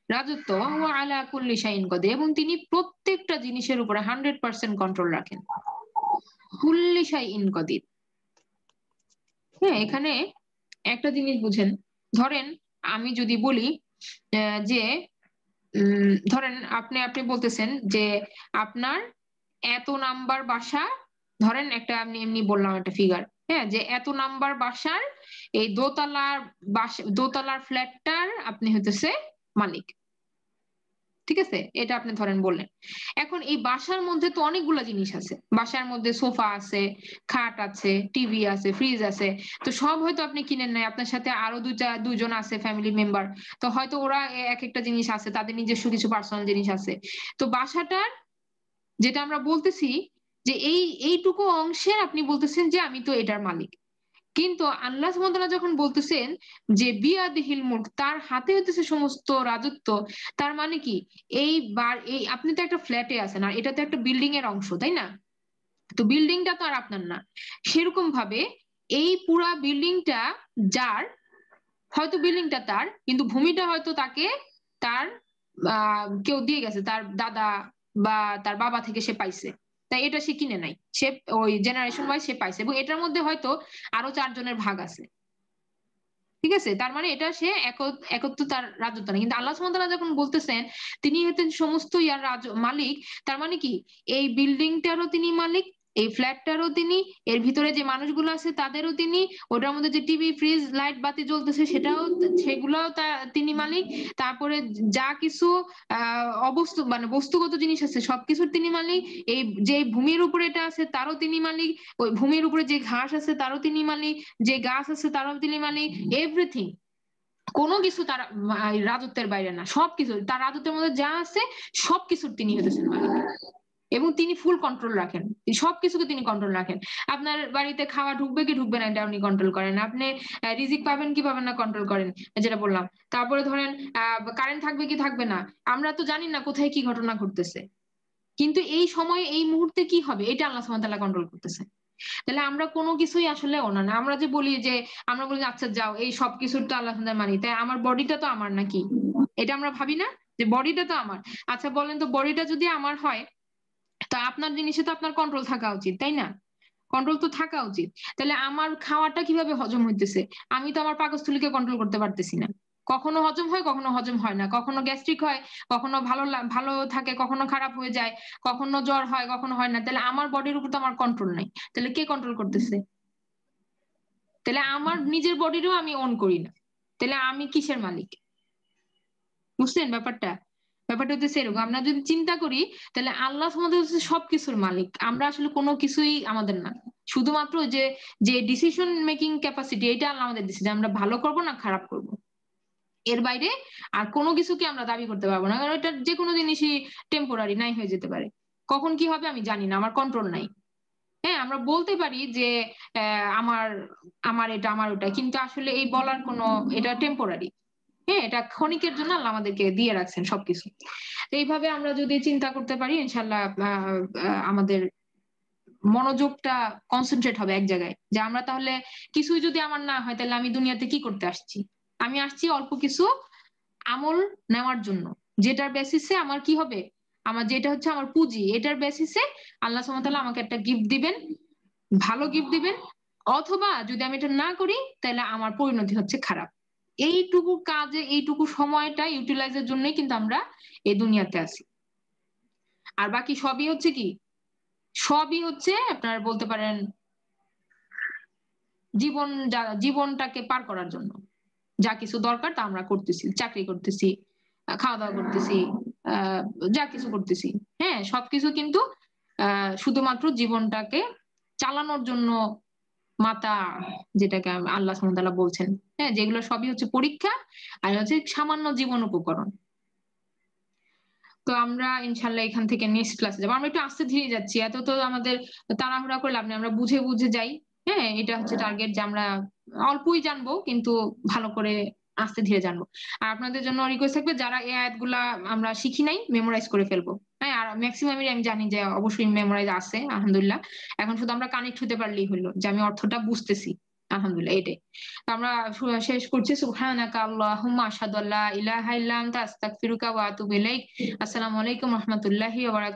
রাজত্ব, ওয়া হুয়া আলা কুল্লি শাইইন কাদির, এবং তিনি প্রত্যেকটা জিনিসের উপরে 100% কন্ট্রোল রাখেন, কুল্লি শাইইন কাদির। হ্যাঁ, এখানে একটা জিনিস বুঝেন, ধরেন আমি যদি বলি যে ধরেন আপনি আপনি বলতেছেন যে আপনার এত নাম্বার বাসা, ধরেন একটা আমি এমনি বললাম একটা ফিগার, হ্যাঁ, যে এত নাম্বার বাসার এই দোতলার দোতলার ফ্ল্যাটটার আপনি হইতেছে মালিক, ঠিক আছে, এটা আপনি ধরেন বললেন। এখন এই বাসার মধ্যে তো অনেকগুলা জিনিস আছে, বাসার মধ্যে সোফা আছে, খাট আছে, টিভি আছে, ফ্রিজ আছে, তো সব হয়তো আপনি কিনেন নাই, আপনার সাথে আরো দুজন আছে ফ্যামিলি মেম্বার, তো হয়তো ওরা এক একটা জিনিস আছে, তাদের নিজস্ব কিছু পার্সোনাল জিনিস আছে। তো বাসাটার যেটা আমরা বলতেছি যে এইটুকু অংশের আপনি বলতেছেন যে আমি তো এটার মালিক, কিন্তু আল্লাহ সুবহানাহু ওয়া তাআলা যখন বলতেছেন যে বিয়াদিহিল মুলক, তার হাতে হইতেছে সমস্ত রাজত্ব, তার মানে কি, এই আপনি তো একটা ফ্ল্যাটে আছেন আর এটা তো একটা বিল্ডিং এর অংশ, তাই না? তো বিল্ডিংটা তো আর আপনার না, সেরকম ভাবে এই পুরা বিল্ডিংটা যার, হয়তো বিল্ডিংটা তার কিন্তু ভূমিটা হয়তো তাকে তার কেউ দিয়ে গেছে, তার দাদা বা তার বাবা থেকে সে পাইছে, তাই এটা সে কিনে নাই, সে ওই জেনারেশন ওয়াইজ সে পাইছে, এবং এটার মধ্যে হয়তো আরো 4 জনের ভাগ আছে, ঠিক আছে, তার মানে এটা সে একত্র তার রাজত্ব না। কিন্তু আল্লাহ সুবহানাহু ওয়া তাআলা যখন বলতেছেন তিনি হতেন সমস্ত ইয়ার মালিক, তার মানে কি এই বিল্ডিংটারও তিনি মালিক, এই ফ্ল্যাটটারও তিনি, এর ভিতরে যে মানুষগুলো আছে তাদেরও তিনি, ওটার মধ্যে যে টিভি, ফ্রিজ, লাইট, বাতি জ্বলতেছে সেগুলাও তিনি মালিক। তারপরে যা কিছু মানে বস্তুগত জিনিস আছে সবকিছুর তিনি মালিক। এই যে ভূমির উপরে এটা আছে তারও তিনি মালিক। ওই ভূমির উপরে যে ঘাস আছে তারও তিনি মালিক। যে গাছ আছে তারও তিনি মালিক। এভরিথিং, কোনো কিছু তার রাজত্বের বাইরে না। সবকিছু তার রাজত্বের মধ্যে যা আছে সবকিছুর তিনি হতেছেন মালিক, এবং তিনি ফুল কন্ট্রোল রাখেন। সবকিছুকে তিনি কন্ট্রোল রাখেন। আপনার বাড়িতে খাওয়া ঢুকবে কি ঢুকবে না এটা উনি কন্ট্রোল করেন। আপনি রিজিক পাবেন কি পাবেন না কন্ট্রোল করেন, যেটা বললাম। তারপরে ধরেন কারেন্ট থাকবে কি থাকবে না, আমরা তো জানি না কোথায় কি ঘটনা ঘটতেছে, কিন্তু এই সময়ে এই মুহূর্তে কি হবে এটা আল্লাহ সুবহানাহু ওয়া তাআলা কন্ট্রোল করতেছে। তাহলে আমরা কোনো কিছুই আসলে ওনা না। আমরা যে বলি যে, আমরা বলি আচ্ছা যাও, এই সব কিছুর তো আল্লাহ সুবহানাহু মানি, তাই আমার বডিটা তো আমার নাকি, এটা আমরা ভাবি না যে বডিটা তো আমার। আচ্ছা বলেন তো, বডিটা যদি আমার হয়, তা আপনার জিনিসে তো আপনার কন্ট্রোল থাকা উচিত, তাই না? কন্ট্রোল তো থাকা উচিত। তাহলে আমার খাওয়াটা কিভাবে হজম হইতেছে? আমি তো আমার পাকস্থলীকে কন্ট্রোল করতে পারতেছি না। কখনো হজম হয়, কখনো হজম হয় না, কখনো গ্যাস্ট্রিক হয়, কখনো ভালো থাকে, কখনো খারাপ হয়ে যায়, কখনো জ্বর হয়, কখনো হয় না। তাহলে আমার বডির উপর তো আমার কন্ট্রোল নাই। তাহলে কে কন্ট্রোল করতেছে? তাহলে আমার নিজের বডিরও আমি অন করি না। তাহলে আমি কিসের মালিক? বুঝছেন ব্যাপারটা? ব্যাপারটা হচ্ছে এরকম। আমরা যদি চিন্তা করি, তাহলে আল্লাহ আমাদের হচ্ছে সবকিছুর মালিক, আমরা আসলে কোনো কিছুই আমাদের না। শুধুমাত্র যে যে ডিসিশন মেকিং ক্যাপাসিটি, এটা আল্লাহ আমাদের দিচ্ছে যে আমরা ভালো করব না খারাপ করব। এর বাইরে আর কোনো কিছুকে আমরা দাবি করতে পারবো না, কারণ এটা যে কোনো জিনিসই টেম্পোরারি নাই হয়ে যেতে পারে। কখন কি হবে আমি জানি না, আমার কন্ট্রোল নাই। হ্যাঁ, আমরা বলতে পারি যে আমার আমার এটা আমার ওটা, কিন্তু আসলে এই বলার কোনো, এটা টেম্পোরারি। হ্যাঁ, এটা ক্ষণিকের জন্য আল্লাহ আমাদেরকে দিয়ে রাখছেন সবকিছু। তো এইভাবে আমরা যদি চিন্তা করতে পারি, ইনশাল্লাহ আমাদের মনোযোগটা কনসেন্ট্রেট হবে এক জায়গায়, যে আমরা তাহলে কিছুই যদি আমার না হয়, তাহলে আমি দুনিয়াতে কি করতে আসছি? আমি আসছি অল্প কিছু আমল নেওয়ার জন্য, যেটার বেসিসে আমার কি হবে, আমার যেটা হচ্ছে আমার পুঁজি, এটার বেসিসে আল্লাহ সুবহানাহু ওয়া তাআলা আমাকে একটা গিফট দিবেন, ভালো গিফট দিবেন। অথবা যদি আমি এটা না করি, তাহলে আমার পরিণতি হচ্ছে খারাপ। এইটুকু কাজে, এইটুকু সময়টা ইউটিলাইজের জন্যই কিন্তু আমরা এই দুনিয়াতে আছি। আর বাকি সবই হচ্ছে কি, সবই হচ্ছে আপনার বলতে পারেন জীবনটাকে পার করার জন্য যা কিছু দরকার তা আমরা করতেছি, চাকরি করতেছি, খাওয়া দাওয়া করতেছি, আহ যা কিছু করতেছি। হ্যাঁ, সবকিছু কিন্তু শুধুমাত্র জীবনটাকে চালানোর জন্য, মাতা, যেটাকে আল্লাহ সুবহানাহু ওয়া তাআলা বলছেন, হ্যাঁ, যেগুলো সবই হচ্ছে পরীক্ষা, আর হচ্ছে সামান্য জীবন উপকরণ। তো আমরা ইনশাল্লাহ এখান থেকে নেক্সট ক্লাসে যাবো। আমরা একটু আস্তে ধীরে যাচ্ছি, এত তো আমাদের তাড়াহুড়া করে লাভ নেই, আমরা বুঝে বুঝে যাই। হ্যাঁ, এটা হচ্ছে টার্গেট, যে আমরা অল্পই জানবো কিন্তু ভালো করে আস্তে ধীরে জানবো। আর আপনাদের জন্য রিকোয়েস্ট থাকবে, যারা এই আয়াতগুলা আমরা শিখি নাই, মেমোরাইজ করে ফেলবো। হ্যাঁ, আর ম্যাক্সিমামই আমি জানি যে অবশ্যই মেমোরাইজ আছে আলহামদুলিল্লাহ। এখন শুধু আমরা কানেক্ট হতে পারলেই হলো, যে আমি অর্থটা বুঝতেছি। আলহামদুলিল্লাহ, এটাই। তো আমরা শেষ করছি। সুবহানাকা আল্লাহুম্মা আশহাদু আল্লা ইলাহা ইল্লা আনতা আস্তাগফিরুকা ওয়া আতুবু ইলাইক। আসসালামু আলাইকুম ওয়া রাহমাতুল্লাহি ওয়া বারাকাতুহু।